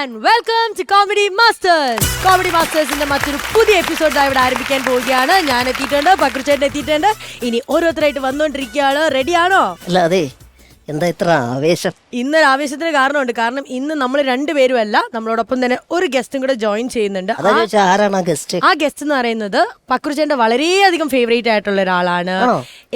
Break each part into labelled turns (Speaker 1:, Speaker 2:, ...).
Speaker 1: and welcome to Comedy Masters. Comedy Masters-ന്റെ മറ്റൊരു പുതിയ episode ഇവിടെ ആരംഭിക്കാൻ പോവുകയാണ്. ഞാൻ എത്തിയിട്ടുണ്ട്, പക്രുചേട്ടൻ എത്തിയിട്ടുണ്ട്. ഇനി ഓരോരുത്തരായിട്ട് വന്നുകൊണ്ടിരിക്കുകയാണ്. റെഡിയാണോ?
Speaker 2: അല്ല അതെ, എന്താ ഇത്ര ആവേശം?
Speaker 1: ഇന്നൊരു ആവേശത്തിന് കാരണമുണ്ട്. കാരണം ഇന്ന് നമ്മൾ രണ്ടുപേരും അല്ല, നമ്മളോടൊപ്പം തന്നെ ഒരു ഗസ്റ്റും കൂടെ ജോയിൻ ചെയ്യുന്നുണ്ട്.
Speaker 2: ആരാണ് ആ ഗസ്റ്റ്?
Speaker 1: ആ ഗസ്റ്റ് എന്ന് പറയുന്നത് പക്രുചേട്ടന്റെ വളരെയധികം ഫേവറേറ്റ് ആയിട്ടുള്ള ഒരാളാണ്.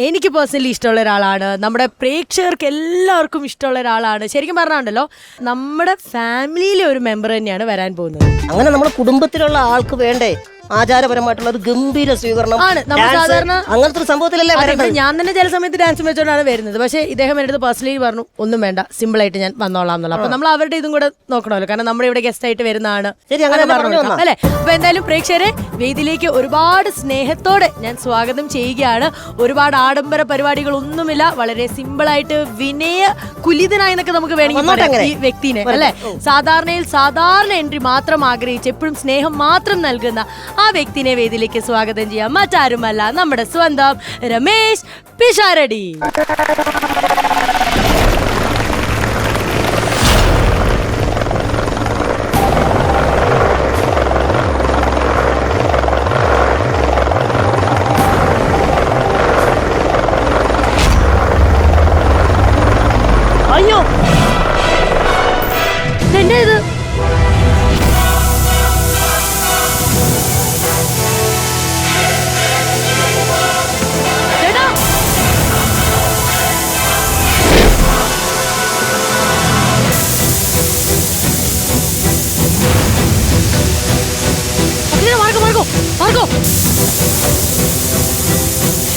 Speaker 1: എനിക്ക് പേഴ്സണലി ഇഷ്ടമുള്ള ഒരാളാണ്. നമ്മുടെ പ്രേക്ഷകർക്ക് എല്ലാവർക്കും ഇഷ്ടമുള്ള ഒരാളാണ്. ശരിക്കും പറഞ്ഞാണ്ടല്ലോ, നമ്മുടെ ഫാമിലിയിലെ ഒരു മെമ്പർ തന്നെയാണ് വരാൻ പോകുന്നത്.
Speaker 2: അങ്ങനെ നമ്മുടെ കുടുംബത്തിലുള്ള ആൾക്ക് വേണ്ടേ ആചാരപരമായിട്ടുള്ള ഒരു ഗംഭീര സ്വീകരണം
Speaker 1: ആണ്. നമ്മൾ സാധാരണ
Speaker 2: അങ്ങനത്തെ ഒരു സംഭവത്തിലല്ലേ വരുന്നത്.
Speaker 1: ഞാൻ തന്നെ ചില സമയത്ത് ഡാൻസ് വെച്ചോണ്ടാണ് വരുന്നത്. പക്ഷേ ഇദ്ദേഹം എൻ്റെ അടുത്ത് പേഴ്സണലി പറഞ്ഞു, ഒന്നും വേണ്ട, സിമ്പിൾ ആയിട്ട് ഞാൻ വന്നോളാം എന്നുള്ള. അപ്പൊ നമ്മൾ അവരുടെ ഇതും കൂടെ നോക്കണമല്ലോ, കാരണം നമ്മുടെ ഇവിടെ ഗസ്റ്റ് ആയിട്ട് വരുന്നതാണ് അല്ലെ. അപ്പൊ എന്തായാലും പ്രേക്ഷകരെ വേദിയിലേക്ക് ഒരുപാട് സ്നേഹത്തോടെ ഞാൻ സ്വാഗതം ചെയ്യുകയാണ്. ഒരുപാട് ആഡംബര പരിപാടികളൊന്നുമില്ല, വളരെ സിമ്പിൾ ആയിട്ട് വിനയ കുലിതനായി എന്നൊക്കെ നമുക്ക് വേണമെങ്കിൽ ഈ വ്യക്തിനെ അല്ലെ, സാധാരണ എൻട്രി മാത്രം ആഗ്രഹിച്ച് എപ്പോഴും സ്നേഹം മാത്രം നൽകുന്ന ആ വ്യക്തിനെ വേദിയിലേക്ക് സ്വാഗതം ചെയ്യാം. മറ്റാരുമല്ല, നമ്മുടെ സ്വന്തം രമേശ് പിഷാരടി. അയ്യോ, എന്റെ ഇത്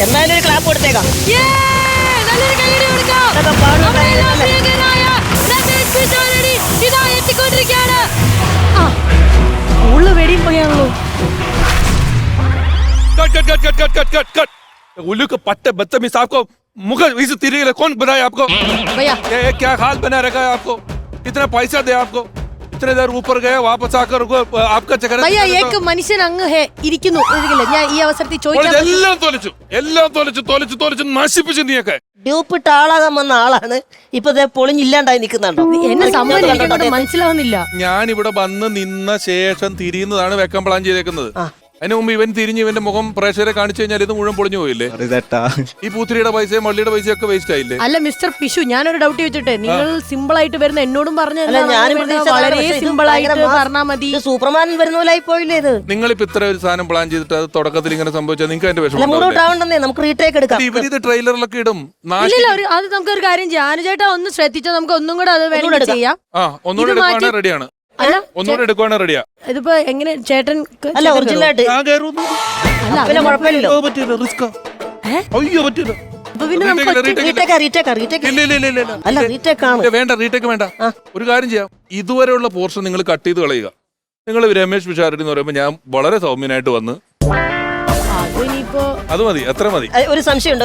Speaker 2: എന്തായാലും ഒരു ക്ലാപ്പ് കൊടുത്തേക്കാം.
Speaker 1: വെടിയും പോയാണല്ലോ.
Speaker 3: उल्लू के पट्टे बदतमीज आपको मुख इस तरीके कौन बनाया आपको?
Speaker 1: भैया
Speaker 3: क्या हाल बना रखा है आपको? इतना पैसा दे आपको, इतने देर ऊपर गए वापस आकर आपका चक्कर.
Speaker 1: भैया एक മനുഷ്യൻ അങ്ങ് ഇരിക്കുന്നു. ഞാൻ ഈ അവസരത്തിൽ
Speaker 3: എല്ലാം തോലിച്ചു നശിപ്പിച്ചു. നീയൊക്കെ
Speaker 2: ഡ്യൂപ്പിട്ട് ആളാകാൻ വന്ന ആളാണ് ഇപ്പൊ പൊളിഞ്ഞില്ലാണ്ടായി നിൽക്കുന്നുണ്ടോ?
Speaker 1: എന്നെ മനസ്സിലാവുന്നില്ല.
Speaker 3: ഞാൻ ഇവിടെ വന്ന് നിന്ന ശേഷം തിരിയുന്നതാണ് വെക്കാൻ പ്ലാൻ ചെയ്തേക്കുന്നത്. അതിന് മുമ്പ് ഇവൻ തിരിഞ്ഞ് ഇവന്റെ മുഖം പ്രേക്ഷകരെ കാണിച്ചു കഴിഞ്ഞാൽ ഇത് മുഴുവൻ പൊളിഞ്ഞു പോയില്ലേ? ഈ പൂത്തിരിയുടെ പൈസയും വള്ളിയുടെ പൈസയും ഒക്കെ വേസ്റ്റ് ആയില്ലേ?
Speaker 1: അല്ല മിസ്റ്റർ പിഷു, ഞാനൊരു ഡൗട്ട് വെച്ചിട്ടെ, നിങ്ങൾ സിമ്പിൾ ആയിട്ട് വരുന്ന എന്നോടും പറഞ്ഞു വളരെ സിമ്പിൾ ആയിട്ട് പറഞ്ഞാൽ മതി.
Speaker 2: സൂപ്പർമാൻ വരുന്ന പോലായി പോയില്ലേ ഇത്?
Speaker 3: നിങ്ങളിപ്പോ ഇത്ര ഒരു സാധനം പ്ലാൻ ചെയ്തിട്ട് അത് തുടക്കത്തിൽ ഇങ്ങനെ സംഭവിച്ചാൽ നിങ്ങൾക്ക് അതിന്റെ
Speaker 2: വിഷമം. നമുക്ക് റീടേക്ക് എടുക്കാം.
Speaker 3: ഇവരിത് ട്രെയിലറിലൊക്കെ ഇടും.
Speaker 1: അത് നമുക്കൊരു കാര്യം ചെയ്യാം. അനുചേട്ടാ ഒന്ന് ശ്രദ്ധിച്ചാൽ നമുക്ക് ഒന്നും കൂടെ അത് വേണമെങ്കിൽ ചെയ്യാം.
Speaker 3: ഒന്നുകൂടെ എടുക്കുവാണെങ്കിൽ റെഡിയാണ്. ഒന്നുകൂടെ എടുക്കുവാണെങ്കിൽ റെഡിയാ.
Speaker 1: ഇതിപ്പോ എങ്ങനെ ചേട്ടൻ?
Speaker 2: അല്ല ഒറിജിനലായിട്ട്
Speaker 3: വേണ്ട, റീടേക്ക് വേണ്ട. ഒരു കാര്യം ചെയ്യാം, ഇതുവരെയുള്ള പോർഷൻ നിങ്ങൾ കട്ട് ചെയ്ത് കളയുക. നിങ്ങൾ രമേശ് പിഷാരടി എന്ന് പറയുമ്പോൾ ഞാൻ വളരെ സൗമ്യനായിട്ട് വന്ന് അത് മതി, അത്ര മതി.
Speaker 2: ഒരു സംശയം.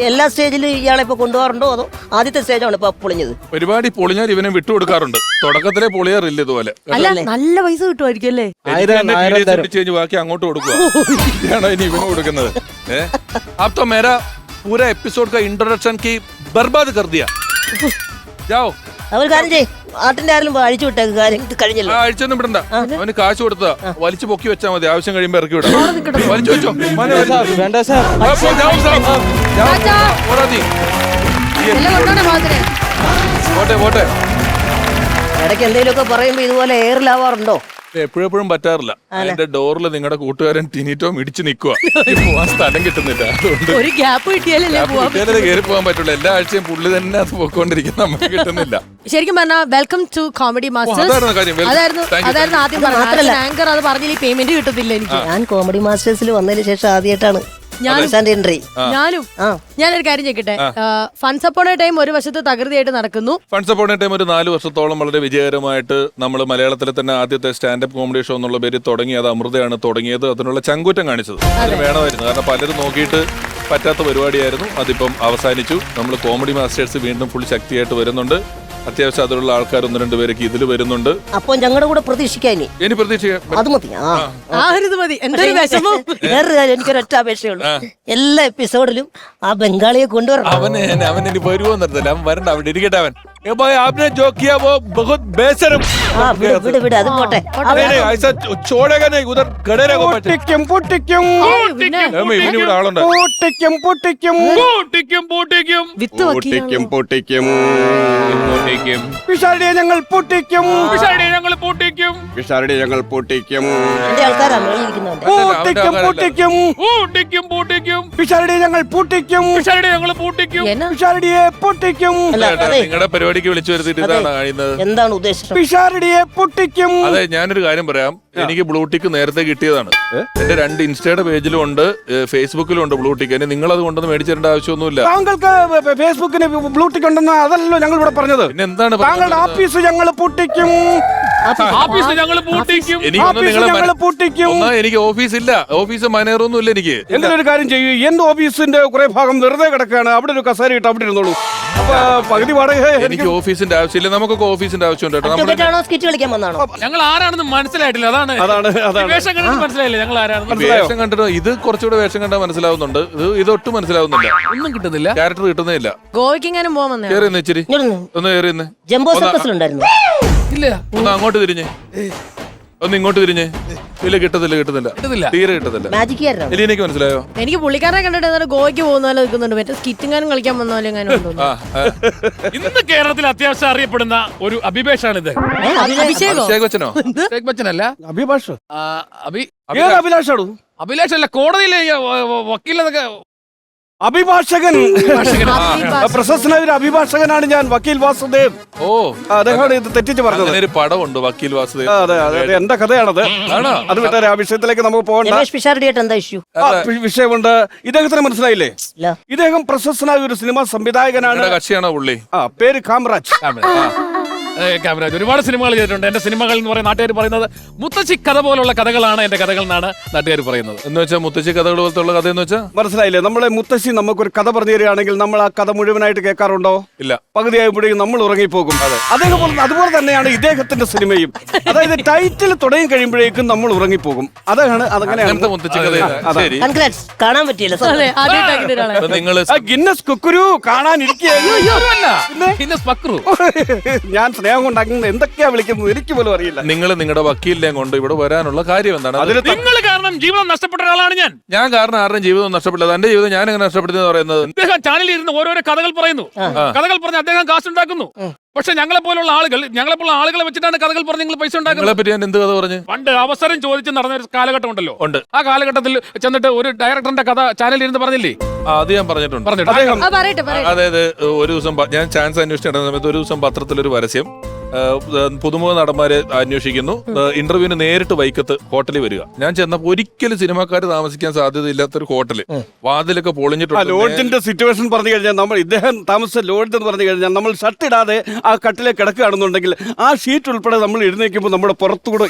Speaker 2: എല്ലാ സ്റ്റേജിലും ഇയാളെ ഇപ്പൊ കൊണ്ടുപോകാറുണ്ടോ അതോ ആദ്യത്തെ സ്റ്റേജാണ് ഇപ്പൊ പൊളിഞ്ഞത്?
Speaker 3: പരിപാടി പൊളിഞ്ഞാൽ ഇവനെ വിട്ടുകൊടുക്കാറുണ്ട്. തുടക്കത്തിലെ പൊളിയാറില്ല ഇതുപോലെ.
Speaker 1: നല്ല പൈസ കിട്ടുമായിരിക്കും അല്ലേ?
Speaker 3: ബാക്കി അങ്ങോട്ട് കൊടുക്കുക. ഇനി ഇവന് കൊടുക്കുന്നത്. अब तो मेरा पूरा एपिसोड का इंट्रोडक्शन की बर्बाद कर दिया. जाओ.
Speaker 2: അവർ കാര്യം ചെയ്യും, ആട്ടിന്റെ ആരെങ്കിലും അഴിച്ചു വിട്ടേക്ക്. കാര്യം കഴിഞ്ഞല്ലോ.
Speaker 3: അഴിച്ചൊന്നും വിടണ്ട, അവന് കാശ് കൊടുത്താ വലിച്ചു പൊക്കി വെച്ചാൽ മതി. ആവശ്യം കഴിയുമ്പോ ഇറക്കി വിടാം. വലിച്ചു വെച്ചോ.
Speaker 4: വേണ്ട സാർ.
Speaker 3: പോട്ടെ.
Speaker 2: ഇടയ്ക്ക് എന്തെങ്കിലുമൊക്കെ പറയുമ്പോ ഇതുപോലെ എയറിലാവാറുണ്ടോ?
Speaker 3: എപ്പോഴും പറ്റാറില്ല. അതിന്റെ ഡോറിൽ നിങ്ങളുടെ കൂട്ടുകാരൻ ടിനിറ്റോ ഇടിച്ചു നിൽക്കുക. പോവാൻ സ്ഥലം കിട്ടുന്നില്ല. അതുകൊണ്ട്
Speaker 1: ഒരു ഗ്യാപ്പ് കിട്ടിയാലേ
Speaker 3: കയറി പോകാൻ പറ്റുള്ളൂ. എല്ലാ ആഴ്ചയും പുള്ളി തന്നെ അത് പോയിക്കൊണ്ടിരിക്കുന്ന നമുക്ക് കിട്ടുന്നില്ല.
Speaker 1: ശരിക്കും പറഞ്ഞാൽ വെൽക്കം ടു കോമഡി മാസ്റ്റേഴ്സ് അതായിരുന്നു ആദ്യം പറഞ്ഞത്. ആങ്കർ അത് പറഞ്ഞില്ല, പേയ്മെന്റ് കിട്ടത്തില്ല എനിക്ക്.
Speaker 2: ഞാൻ കോമഡി മാസ്റ്റേഴ്സിൽ വന്നതിന് ശേഷം ആദ്യമായിട്ടാണ്
Speaker 1: ഞാനൊരു കാര്യം ചോദിക്കട്ടെ. ഫൺസ് അപ്പോൺ എ ടൈം ഒരു വശത്ത് തകൃതിയായിട്ട് നടക്കുന്നു.
Speaker 3: ഫൺസ് അപ്പോൺ എ ടൈം ഒരു 4 വർഷത്തോളം വളരെ വിജയകരമായിട്ട് നമ്മൾ മലയാളത്തിലെ തന്നെ ആദ്യത്തെ സ്റ്റാൻഡപ്പ് കോമഡി ഷോ എന്നുള്ള പേര് തുടങ്ങി. അത് അമൃതയാണ് തുടങ്ങിയത്. അതിനുള്ള ചങ്കൂറ്റം കാണിച്ചത് അതിന് വേണമായിരുന്നു. കാരണം പലരും നോക്കിയിട്ട് പറ്റാത്ത പരിപാടിയായിരുന്നു. അതിപ്പം അവസാനിച്ചു. നമ്മൾ കോമഡി മാസ്റ്റേഴ്സ് വീണ്ടും ഫുൾ ശക്തിയായിട്ട് വരുന്നുണ്ട്. അത്യാവശ്യം അതിലുള്ള ആൾക്കാർ 1-2 പേരൊക്കെ ഇതിൽ വരുന്നുണ്ട്.
Speaker 2: അപ്പൊ ഞങ്ങളുടെ കൂടെ പ്രതീക്ഷിക്കാൻ
Speaker 3: ഇനി പ്രതീക്ഷിക്കാം.
Speaker 2: അത് മതി.
Speaker 1: ഇത് മതി. എന്തൊരു വിഷമം.
Speaker 2: വേറൊരു കാര്യം, എനിക്കൊരൊറ്റ അപേക്ഷയുള്ളൂ. എല്ലാ എപ്പിസോഡിലും ആ ബംഗാളിയെ കൊണ്ടുവരണം.
Speaker 3: അവൻ ഇനി വരുമോ നിർത്തില്ല. അവൻ വരണ്ട, അവിടെ ഇരിക്കട്ടെ. അവൻ आपने जो किया वो बहुत बेशरम.
Speaker 2: വിട് അത് പോട്ടെ.
Speaker 3: ऐसा छोड़ेगा नहीं, उधर खड़े रहो.
Speaker 4: പൊട്ടിക്കും പൊട്ടിക്കും
Speaker 3: ഇവനിവിടെ ആളുണ്ട്.
Speaker 4: പൊട്ടിക്കും പൊട്ടിക്കും
Speaker 1: വിത്ത്
Speaker 4: പൊട്ടിക്കും പൊട്ടിക്കും
Speaker 3: പൊട്ടിക്കും.
Speaker 4: പിഷാരടിയെ ഞങ്ങൾ പൊട്ടിക്കും
Speaker 3: പിഷാരടിയെ ഞങ്ങൾ പൊട്ടിക്കും.
Speaker 4: പിഷാരടിയെ ഞങ്ങൾ പൊട്ടിക്കും
Speaker 2: എന്റെ ആൾക്കാരാ മേളിയിരിക്കുന്നുണ്ട്.
Speaker 4: പൊട്ടിക്കും പൊട്ടിക്കും
Speaker 3: പൊട്ടിക്കും പൊട്ടിക്കും.
Speaker 4: പിഷാരടിയെ ഞങ്ങൾ പൊട്ടിക്കും
Speaker 3: പിഷാരടിയെ ഞങ്ങൾ പൊട്ടിക്കും.
Speaker 4: പിഷാരടിയെ പൊട്ടിക്കും.
Speaker 2: അല്ല, അതെ.
Speaker 3: നിങ്ങളുടെ പരിപാടിക്ക് വിളിച്ചു വരുത്തിട്ട് ഇതാണ് കഴിയുന്നത്.
Speaker 2: എന്താണ് ഉദ്ദേശം?
Speaker 4: പിഷാരടിയെ പൊട്ടിക്കും.
Speaker 3: അതെ, ഞാനൊരു കാര്യം പറയാം. എനിക്ക് ബ്ലൂടിക്ക് നേരത്തെ കിട്ടിയതാണ്. എന്റെ 2 ഇൻസ്റ്റയുടെ പേജിലും ഉണ്ട്, ഫേസ്ബുക്കിലും ഉണ്ട് ബ്ലൂടിക്ക്. ഇനി നിങ്ങൾ അത് കൊണ്ടൊന്ന് മേടിച്ചേണ്ട ആവശ്യമൊന്നുമില്ല.
Speaker 4: താങ്കൾക്ക് ഫേസ്ബുക്കിന് ബ്ലൂടിക്ക് ഉണ്ടെന്ന് അതല്ലല്ലോ ഞങ്ങൾ ഇവിടെ പറഞ്ഞത്.
Speaker 3: പിന്നെ എന്താണ്
Speaker 4: താങ്കളുടെ ഓഫീസ് ഞങ്ങൾ പൊട്ടിക്കും.
Speaker 3: ഓഫീസ് ഞങ്ങൾ പൂട്ടിക്കും. എനിക്ക് ഓഫീസ് ഇല്ല, ഓഫീസ് മാനേജറൊന്നും ഇല്ല എനിക്ക്.
Speaker 4: എന്തൊരു കാര്യം ചെയ്യൂ, എന്റെ ഓഫീസിന്റെ കുറെ ഭാഗം വെറുതെ കിടക്കാണ്. അവിടെ ഒരു കസേര ഇട്ട് അവിടെ ഇരുന്നോളൂ. അപ്പൊ പകുതി വാടക
Speaker 3: എനിക്ക് ഓഫീസിന്റെ ആവശ്യമില്ല. നമുക്കൊക്കെ ഓഫീസിന്റെ ആവശ്യമുണ്ട് കേട്ടോ.
Speaker 2: അഡ്വക്കേറ്റാണോ സ്കിറ്റ് കളിക്കാൻ വന്നാണോ?
Speaker 5: ഞങ്ങൾ ആരാണെന്ന് മനസ്സിലായിട്ടില്ല. അതാണ് വേഷം കണ്ടിട്ട് മനസ്സിലായില്ല ഞങ്ങൾ ആരാണെന്ന്.
Speaker 3: വേഷം കണ്ടിട്ട് ഇത് കുറച്ചുകൂടെ വേഷം കണ്ടാൽ മനസ്സിലാവുന്നുണ്ട്. ഇതൊട്ടും മനസ്സിലാവുന്നില്ല.
Speaker 5: ഒന്നും കിട്ടുന്നില്ല,
Speaker 3: ക്യാരക്ടർ കിട്ടുന്നേ ഇല്ല.
Speaker 1: ഗോവയ്ക്കെങ്ങാനും പോകാൻ വന്നേ.
Speaker 3: കേറി നിന്ന് ഇച്ചിരി ഒന്ന് കേറി നിന്ന്.
Speaker 2: ജംബോ സർക്കസിലുണ്ടായിരുന്നു.
Speaker 5: ഇല്ല.
Speaker 3: ഒന്ന് അങ്ങോട്ട് തിരിഞ്ഞ്, ഒന്ന് ഇങ്ങോട്ട് തിരിഞ്ഞ്. ഇല്ല, കിട്ടുന്നില്ല, തീരെ കിട്ടുന്നില്ല.
Speaker 2: മാജിക്കാരനാണ്.
Speaker 3: എലീനയ്ക്ക് മനസ്സിലായോ?
Speaker 1: എനിക്ക് പുള്ളിക്കാരനെ കണ്ടിട്ട് ഏതാണ്ട് ഗോവയ്ക്ക് പോകുന്ന പോലെ നിൽക്കുന്നുണ്ട്. മറ്റേ സ്കിറ്റിങ്ങാനും കളിക്കാൻ വന്ന പോലെ എങ്ങാനും ഉണ്ടോ?
Speaker 5: ഇന്ന് കേരളത്തിൽ അത്യാവശ്യം അറിയപ്പെടുന്ന ഒരു അഭിഭാഷാണ് ഇത്.
Speaker 1: അഭിഷേകോ?
Speaker 3: ബച്ചനോ?
Speaker 5: ഷേഖ് ബച്ചൻ അല്ല,
Speaker 4: അഭിഭാഷ്
Speaker 5: അഭിലാഷാണ്. അഭിലാഷ് അല്ല, കോടതിയിലെ വക്കീലൊക്കെ.
Speaker 4: അഭിഭാഷകൻ, പ്രശസ്തനായ ഒരു അഭിഭാഷകനാണ് ഞാൻ, വക്കീൽ വാസുദേവ്.
Speaker 3: ഓ,
Speaker 4: അദ്ദേഹമാണ് ഇത് തെറ്റിച്ച് പറഞ്ഞത്.
Speaker 3: ഒരു പടമുണ്ട് വക്കീൽ വാസുദേവ്.
Speaker 4: അതെ അതെ, എന്റെ കഥയാണത്. അത് വിട്ടാരെ, ആ വിഷയത്തിലേക്ക് നമുക്ക് പോകണ്ട.
Speaker 2: രമേഷ് പിഷാരടിയായിട്ട് എന്താ ഇഷ്യൂ?
Speaker 4: വിഷയമുണ്ട്. ഇദ്ദേഹത്തിന് മനസ്സിലായില്ലേ?
Speaker 2: ഇല്ല.
Speaker 4: ഇദ്ദേഹം പ്രശസ്തനായ ഒരു സിനിമാ സംവിധായകനാണ്.
Speaker 3: കക്ഷിയാണോ പുള്ളി?
Speaker 4: പേര് കാമറാജ്.
Speaker 5: കാമരാജ് ഒരുപാട് സിനിമകൾ ചെയ്തിട്ടുണ്ട്. എന്റെ സിനിമകൾ എന്ന് പറയുന്ന നാട്ടുകാർ പറയുന്നത് മുത്തശ്ശി കഥ പോലുള്ള കഥകളാണ് എന്റെ കഥകൾ എന്നാണ് നാട്ടുകാർ പറയുന്നത്.
Speaker 3: എന്ന് വെച്ചാൽ മുത്തശ്ശി കഥകൾ പോലത്തെ ഉള്ള കഥ എന്ന് വെച്ചാൽ
Speaker 4: മനസ്സിലായില്ലേ? നമ്മളെ മുത്തശ്ശി നമുക്കൊരു കഥ പറഞ്ഞു തരികയാണെങ്കിൽ നമ്മൾ ആ കഥ മുഴുവനായിട്ട് കേൾക്കാറുണ്ടോ?
Speaker 3: ഇല്ല.
Speaker 4: പകുതിയായപ്പോഴേക്കും നമ്മൾ ഉറങ്ങിപ്പോകും. അതുപോലെ തന്നെയാണ് ഇദ്ദേഹത്തിന്റെ സിനിമയും. അതായത് ടൈറ്റിൽ തുടങ്ങി കഴിയുമ്പോഴേക്കും നമ്മൾ ഉറങ്ങിപ്പോകും. അതാണ്
Speaker 3: അങ്ങനത്തെ മുത്തശ്ശി കഥ. ശരി,
Speaker 2: കാണാൻ പറ്റിയില്ല.
Speaker 3: നിങ്ങള്
Speaker 4: ഗിന്നസ് കുക്കുരു കാണാനിരിക്കുകയായിരുന്നു. ഞാൻ സ്നേഹം കൊണ്ടാക്കുന്നത് എന്തൊക്കെയാ വിളിക്കുന്നത് എനിക്ക് പോലും അറിയില്ല.
Speaker 3: നിങ്ങൾ നിങ്ങളുടെ വക്കീലിനെ കൊണ്ട് ഇവിടെ വരാനുള്ള കാര്യം എന്താണ്?
Speaker 5: നിങ്ങൾ കാരണം ജീവിതം നഷ്ടപ്പെട്ട ഒരാളാണ് ഞാൻ.
Speaker 3: ഞാൻ കാരണം ആരുടെയും ജീവിതം നഷ്ടപ്പെട്ടത്. എന്റെ ജീവിതം ഞാൻ എങ്ങനെ നഷ്ടപ്പെടുന്നത് പറയുന്നത്?
Speaker 5: അദ്ദേഹം ചാനലിൽ ഇരുന്ന് ഓരോരോ കഥകൾ പറയുന്നു. കഥകൾ പറഞ്ഞ് അദ്ദേഹം കാശുണ്ടാക്കുന്നു. പക്ഷെ ഞങ്ങളെ പോലുള്ള ആളുകളെ വെച്ചിട്ടാണ് കഥകൾ പറഞ്ഞ് നിങ്ങൾ പൈസ ഉണ്ടാക്കുന്നത്.
Speaker 3: പറ്റി ഞാൻ എന്ത് കഥ പറഞ്ഞു?
Speaker 5: പണ്ട് അവസരം ചോദിച്ച് നടന്ന ഒരു കാലഘട്ടം ഉണ്ടല്ലോ. ഉണ്ട്. ആ കാലഘട്ടത്തിൽ ചെന്നിട്ട് ഒരു ഡയറക്ടറിന്റെ കഥ ചാനലിൽ ഇരുന്ന് പറഞ്ഞില്ലേ?
Speaker 3: അത് ഞാൻ പറഞ്ഞിട്ടുണ്ട്. അതായത് ഒരു ദിവസം ഞാൻ ചാൻസ് അന്വേഷിച്ചിരുന്ന സമയത്ത് ഒരു ദിവസം പത്രത്തിലൊരു പരസ്യം, പുതുമുഖ നടന്മാരെ അന്വേഷിക്കുന്നു, ഇന്റർവ്യൂവിന് നേരിട്ട് വൈക്കത്ത് ഹോട്ടലിൽ വരിക. ഞാൻ ചെന്നപ്പോൾ ഒരിക്കലും സിനിമാക്കാർ താമസിക്കാൻ സാധ്യതയില്ലാത്തൊരു ഹോട്ടല്, വാതിലൊക്കെ പൊളിഞ്ഞിട്ടുണ്ട്.
Speaker 4: ലോഡ്ജിന്റെ സിറ്റുവേഷൻ പറഞ്ഞു കഴിഞ്ഞാൽ നമ്മൾ ഇദ്ദേഹം താമസിച്ച ലോഡ്ജ് എന്ന് പറഞ്ഞു കഴിഞ്ഞാൽ നമ്മൾ ഷർട്ട് ഇടാതെ ആ കട്ടിലെ കിടക്കുകയാണെന്നുണ്ടെങ്കിൽ ആ ഷീറ്റ് ഉൾപ്പെടെ നമ്മൾ എഴുന്നേക്കുമ്പോൾ നമ്മുടെ പുറത്തുകൂടെ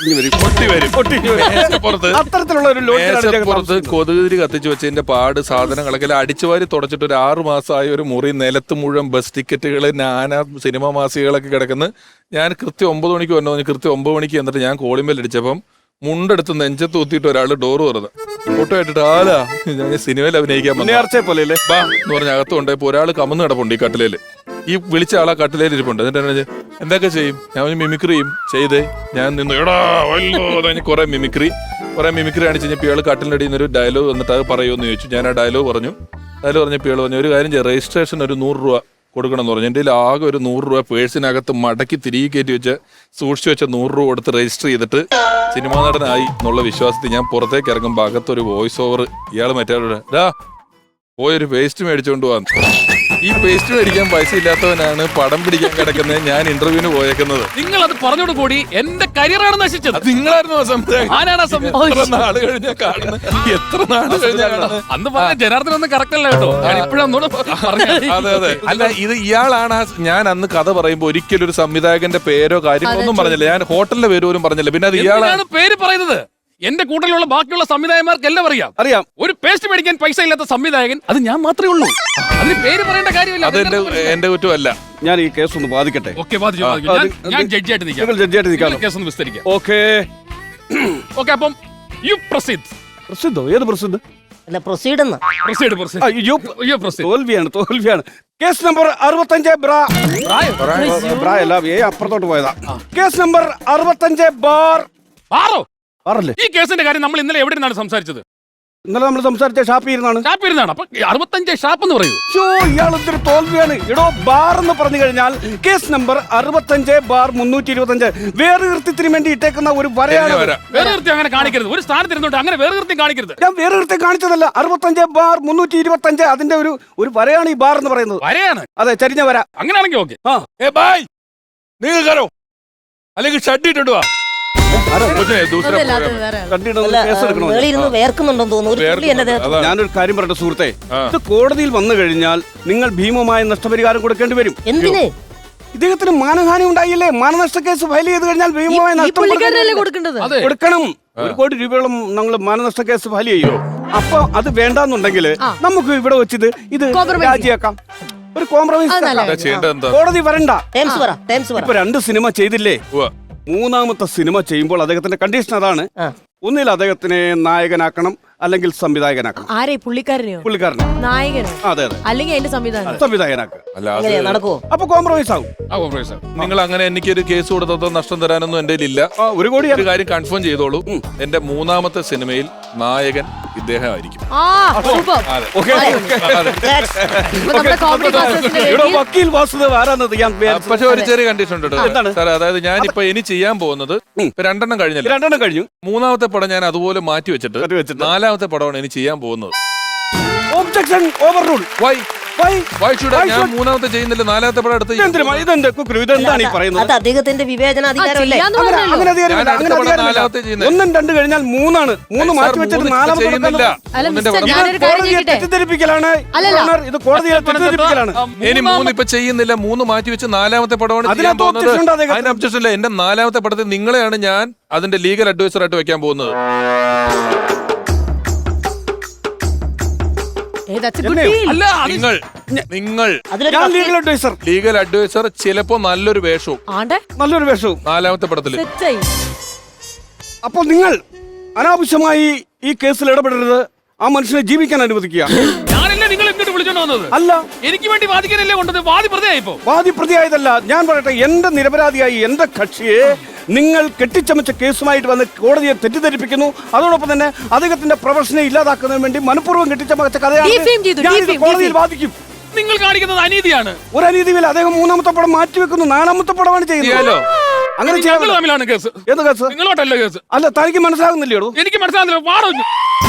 Speaker 4: അത്തരത്തിലുള്ള ഒരു
Speaker 3: പുറത്ത് കൊതുകുതിരി കത്തിച്ചു വെച്ചതിന്റെ പാട്, സാധനങ്ങളൊക്കെ അടിച്ചുവാരി തുടച്ചിട്ട് ഒരു 6 മാസമായ ഒരു മുറി, നിലത്ത് മുഴുവൻ ബസ് ടിക്കറ്റുകള്, നാനാ സിനിമാ മാസികകളൊക്കെ കിടക്കുന്നു. ഞാൻ കൃത്യം 9 മണിക്ക് വന്നു. കൃത്യം 9 മണിക്ക് എന്നിട്ട് ഞാൻ കോളിംബെൽ അടിച്ചപ്പം മുണ്ടെടുത്ത് നെഞ്ചത്ത് ഊത്തിയിട്ട് ഒരാൾ ഡോറ് തുറന്ന് ഫോട്ടോ ആയിട്ടിട്ട് ആലാ ഞാൻ സിനിമയിൽ അഭിനയിക്കാൻ
Speaker 4: പോലെ
Speaker 3: ബാ എന്ന് പറഞ്ഞ അകത്തുണ്ട്. ഇപ്പൊ ഒരാൾ കമന്ന് കിടപ്പുണ്ട് ഈ കട്ടിലേല്. ഈ വിളിച്ച ആളാ കട്ടിലേൽ ഇരിപ്പുണ്ട്. എന്നിട്ട് എന്തൊക്കെ ചെയ്യും? ഞാൻ മിമിക്രിയും ചെയ്തേ. ഞാൻ നിന്ന് എടാ കുറെ മിമിക്രി കാണിച്ച് കഴിഞ്ഞപ്പോൾ ഇയാൾ കട്ടിലിൻ്റെ അടിയിൽ നിന്നൊരു ഡയലോഗ് വന്നിട്ട് അത് പറയുമെന്ന് ചോദിച്ചു. ഞാൻ ആ ഡയലോഗ് പറഞ്ഞപ്പോൾ ഇയാൾ പറഞ്ഞു ഒരു കാര്യം ചെയ്യാം, രജിസ്ട്രേഷൻ ഒരു 100 രൂപ കൊടുക്കണം എന്ന് പറഞ്ഞു. എൻ്റെ ആകെ ഒരു 100 രൂപ പേഴ്സിനകത്ത് മടക്കി തിരികെ കയറ്റി വെച്ച് സൂക്ഷിച്ചു വെച്ച 100 രൂപ കൊടുത്ത് രജിസ്റ്റർ ചെയ്തിട്ട് സിനിമാ നടനായി എന്നുള്ള വിശ്വാസത്തിൽ ഞാൻ പുറത്തേക്ക് ഇറങ്ങുമ്പോൾ അകത്തൊരു വോയിസ് ഓവർ ഇയാൾ മറ്റേ പോയൊരു പേസ്റ്റ് മേടിച്ചുകൊണ്ട് പോകാൻ. ഈ പേസ്റ്റ് മേടിക്കാൻ പൈസ ഇല്ലാത്തവനാണ് പടം പിടിക്കാൻ കിടക്കുന്നത്. ഞാൻ ഇന്റർവ്യൂവിന് പോയേക്കുന്നത്.
Speaker 5: നിങ്ങൾ അത് പറഞ്ഞോട് കൂടി എന്റെ കരിയറാണ് നശിച്ചത്.
Speaker 3: നിങ്ങളായിരുന്നു
Speaker 5: എത്ര
Speaker 3: നാട് കഴിഞ്ഞാ കാണുന്നത്?
Speaker 5: അന്ന് പറഞ്ഞ ജനാർദ്ദൻ ഒന്നും കറക്റ്റ് അല്ല കേട്ടോ. ഞാൻ ഇപ്പോഴൊന്നും
Speaker 3: അതെ. അല്ല, ഇത് ഇയാളാണ്. ഞാൻ അന്ന് കഥ പറയുമ്പോ ഒരിക്കലും ഒരു സംവിധായകന്റെ പേരോ കാര്യങ്ങളോ ഒന്നും പറഞ്ഞില്ല. ഞാൻ ഹോട്ടലിന്റെ പേര് പോലും പറഞ്ഞില്ല. പിന്നെ അത് ഇയാളാണ്
Speaker 5: പേര് പറയുന്നത്. എന്റെ കൂട്ടത്തിലുള്ള ബാക്കിയുള്ള സംവിധായകന്മാർക്ക് എല്ലാം
Speaker 4: അറിയാം.
Speaker 5: ഒരു പേസ്റ്റ് മേടിക്കാൻ പൈസ ഇല്ലാത്ത സംവിധായകൻ അത് ഞാൻ മാത്രമേ ഉള്ളൂ. അതിന് പേര് പറയേണ്ട കാര്യമില്ല.
Speaker 3: അത് എന്റെ കുറ്റമല്ല.
Speaker 4: ഞാൻ ഈ കേസ് ഒന്ന് ബാധിക്കട്ടെ.
Speaker 5: ഓക്കെ, ഞാൻ ജഡ്ജിയായിട്ട് നിൽക്കാം.
Speaker 4: നിങ്ങൾ ജഡ്ജിയായിട്ട് നിൽക്കാം.
Speaker 5: കേസ് ഒന്ന് വിസ്തരിക്കാം.
Speaker 4: ഓക്കെ.
Speaker 5: അപ്പം യു പ്രൊസീഡ്.
Speaker 4: പ്രസിദ്ധോ? ഏത് പ്രസിദ്ധ?
Speaker 2: അല്ല പ്രൊസീഡ് എന്നാ.
Speaker 4: അയ്യോ, തോൽവിയാണ്. കേസ് നമ്പർ 65 ബ്രാ അല്ല, അപ്പുറത്തോട്ട് പോയതാ. Case number 65 ബാറല്ലേ?
Speaker 5: ഈ കേസിന്റെ കാര്യം നമ്മൾ ഇന്നലെ എവിടെ നിന്നാണ് സംസാരിച്ചത്?
Speaker 4: ഇന്നലെ നമ്മൾ സംസാരിച്ച ഷാപ്പിൽ ഇരുന്നാണ്.
Speaker 5: അപ്പൊ 65 ഷാപ്പ് എന്ന് പറയൂ.
Speaker 4: ഇയാൾ എന്തൊരു തോൽവിയാണ്. ഇടോ, ബാർ എന്ന് പറഞ്ഞു കഴിഞ്ഞാൽ കേസ് നമ്പർ 65/325 വേറെ കൃത്യത്തിന് വേണ്ടി ഇട്ടേക്കുന്ന ഒരു വരയാണ്.
Speaker 5: വേറെ കൃത്യം അങ്ങനെ കാണിക്കരുത്. ഒരു സ്ഥാനത്തിരുന്നോട്ട് അങ്ങനെ വേറെ കൃത്യം കാണിക്കരുത്.
Speaker 4: ഞാൻ വേറെ കൃത്യം കാണിച്ചതല്ല. 65/325 അതിന്റെ ഒരു വരയാണ് ഈ ബാർ എന്ന് പറയുന്നത്.
Speaker 5: വരയാണ്?
Speaker 4: അതെ, ചരിഞ്ഞ വര.
Speaker 5: അങ്ങനെയാണെങ്കിൽ ഓക്കെ.
Speaker 3: നിങ്ങൾ കയറോ, അല്ലെങ്കിൽ ഷഡ് ഇട്ടിട്ട് വാ.
Speaker 2: വെളിയിരുന്ന് വേർക്കുന്നുണ്ടെന്ന് തോന്നുന്നു. ഒരു തുള്ളി എന്റെ ദേഹത്ത്.
Speaker 4: ഞാനൊരു കാര്യം പറയട്ടെ സുഹൃത്തെ, ഇത് കോടതിയിൽ വന്നു കഴിഞ്ഞാൽ നിങ്ങൾ ഭീമമായ നഷ്ടപരിഹാരം കൊടുക്കേണ്ടി വരും.
Speaker 2: എന്തിന്?
Speaker 4: ഇദ്ദേഹത്തിന് മാനഹാനി ഉണ്ടായില്ലേ? മാനനഷ്ട കേസ് ഫയൽ ചെയ്ത് കഴിഞ്ഞാൽ ഭീമമായ നഷ്ടം
Speaker 1: കൊടുക്കേണ്ടത്
Speaker 4: കൊടുക്കണം. 1 കോടി രൂപയോളം നമ്മൾ മാനനഷ്ട കേസ് ഫയൽ ചെയ്യോ. അപ്പൊ അത് വേണ്ടെന്നുണ്ടെങ്കിൽ നമുക്ക് ഇവിടെ വെച്ചിത് ഇത് രാജിയാക്കാം. ഒരു കോംപ്രമൈസ്. കോടതി വരണ്ട. ഇപ്പൊ 2 സിനിമ ചെയ്തില്ലേ? 3ാമത്തെ സിനിമ ചെയ്യുമ്പോൾ അദ്ദേഹത്തിന്റെ കണ്ടീഷൻ അതാണ്. ഒന്നിൽ അദ്ദേഹത്തിനെ നായകനാക്കണം, അല്ലെങ്കിൽ സംവിധായകനാക്കണം.
Speaker 1: ആരെ? പുള്ളിക്കാരനെയോ നായകനോ?
Speaker 4: അതെ അതെ,
Speaker 1: അല്ലെങ്കിൽ അതിന്റെ
Speaker 4: സംവിധായകനാക്കുക.
Speaker 2: നടക്കുവോ?
Speaker 4: അപ്പൊ കോംപ്രമൈസ് ആവും.
Speaker 3: നിങ്ങൾ അങ്ങനെ എനിക്കൊരു കേസ് കൊടുത്തോ നഷ്ടം തരാനൊന്നും എന്റെ ഇല്ല.
Speaker 4: 1 കോടി.
Speaker 3: ഒരു കാര്യം കൺഫേം ചെയ്തോളൂ, എന്റെ 3ാമത്തെ സിനിമയിൽ നായകൻ ഇദ്ദേഹം ആയിരിക്കും.
Speaker 4: വക്കീൽ വാസുദേവ് ആരാന്നത് ഞാൻ.
Speaker 3: പക്ഷെ ഒരു ചെറിയ കണ്ടീഷൻ ഉണ്ട് സാർ. അതായത് ഞാനിപ്പോ ഇനി ചെയ്യാൻ പോകുന്നത് 2 കഴിഞ്ഞില്ല.
Speaker 4: 2 കഴിഞ്ഞു.
Speaker 3: 3ാമത്തെ പടം ഞാൻ അതുപോലെ മാറ്റി വെച്ചിട്ട് 4ാമത്തെ പടമാണ് ഇനി ചെയ്യാൻ പോകുന്നത്.
Speaker 4: Objection overrule.
Speaker 3: Why should I? ഞാൻ 3ാമത്തെ ചെയ്യുന്നില്ല, 4ാമത്തെ പടം എടുത്ത്.
Speaker 4: ഇതെന്താണ് ഈ പറയുന്നത്?
Speaker 2: അത് അദ്ദേഹത്തിന്റെ വിവേചനാധികാരമല്ലേ?
Speaker 4: അങ്ങനെ അധികാരമില്ല. 1, 2 കഴിഞ്ഞാൽ 3 ആണ്. 3 മാറ്റി വെച്ചിട്ട് 4ാമത്തെ തെറ്റിദ്ധരിപ്പിക്കലാണ്. ഇത് കോടതിയെ തെറ്റിദ്ധരിപ്പിക്കലാണ്.
Speaker 3: ഇനി 3 ഇപ്പൊ ചെയ്യുന്നില്ല, 3 മാറ്റി വെച്ച് 4ാമത്തെ പടമാണ് ചെയ്യാൻ പോകുന്നത്. അതിന് ഒബ്ജക്ഷൻ ഇല്ല. എന്റെ 4ാമത്തെ പടത്തിൽ നിങ്ങളെയാണ് ഞാൻ അതിന്റെ ലീഗൽ അഡ്വൈസർ ആയിട്ട് വെക്കാൻ പോകുന്നത്. നിങ്ങൾ ലീഗൽ അഡ്വൈസർ ചിലപ്പോ നല്ലൊരു വേഷവും 4ാമത്തെ പടത്തില്.
Speaker 4: അപ്പൊ നിങ്ങൾ അനാവശ്യമായി ഈ കേസിൽ ഇടപെടരുത്. ആ മനുഷ്യനെ ജീവിക്കാൻ അനുവദിക്കുക.
Speaker 5: ഞാനല്ലേ നിങ്ങൾ ഇങ്ങോട്ട് വിളിച്ചോണ്ട് വന്നത്?
Speaker 4: അല്ല,
Speaker 5: എനിക്ക് വേണ്ടി വാദിക്കാനല്ലേ കൊണ്ടത്? വാദി പ്രതിയായിപ്പോ?
Speaker 4: വാദി പ്രതിയായതല്ല. ഞാൻ പറയട്ടെ, എന്റെ നിരപരാധിയായി എന്റെ കക്ഷിയെ നിങ്ങൾ കെട്ടിച്ചമച്ച കേസുമായിട്ട് വന്ന് കോടതിയെ തെറ്റിദ്ധരിപ്പിക്കുന്നു. അതോടൊപ്പം തന്നെ അദ്ദേഹത്തിന്റെ പ്രൊഫഷനെ ഇല്ലാതാക്കുന്നതിന് വേണ്ടി മനഃപൂർവ്വം കെട്ടിച്ചമച്ച കഥയാണ് കോടതിയിൽ വാദിക്കും.
Speaker 5: നിങ്ങൾ കാണിക്കുന്നത് അനീതിയാണ്.
Speaker 4: ഒരു അനീതിയില്ല. അദ്ദേഹം 3ാമത്തെ പടം മാറ്റിവെക്കുന്നു, 4ാമത്തെ പടമാണ് ചെയ്യുന്നത്. അങ്ങനെ
Speaker 5: തമ്മിലാണ് കേസ്.
Speaker 4: ഏത് കേസ്?
Speaker 5: നിങ്ങളോട്ടല്ല കേസ്.
Speaker 4: അല്ല, തനിക്ക് മനസ്സിലാകുന്നില്ലയോ?
Speaker 5: എനിക്ക് മനസ്സിലാകുന്നില്ല. വാടോ,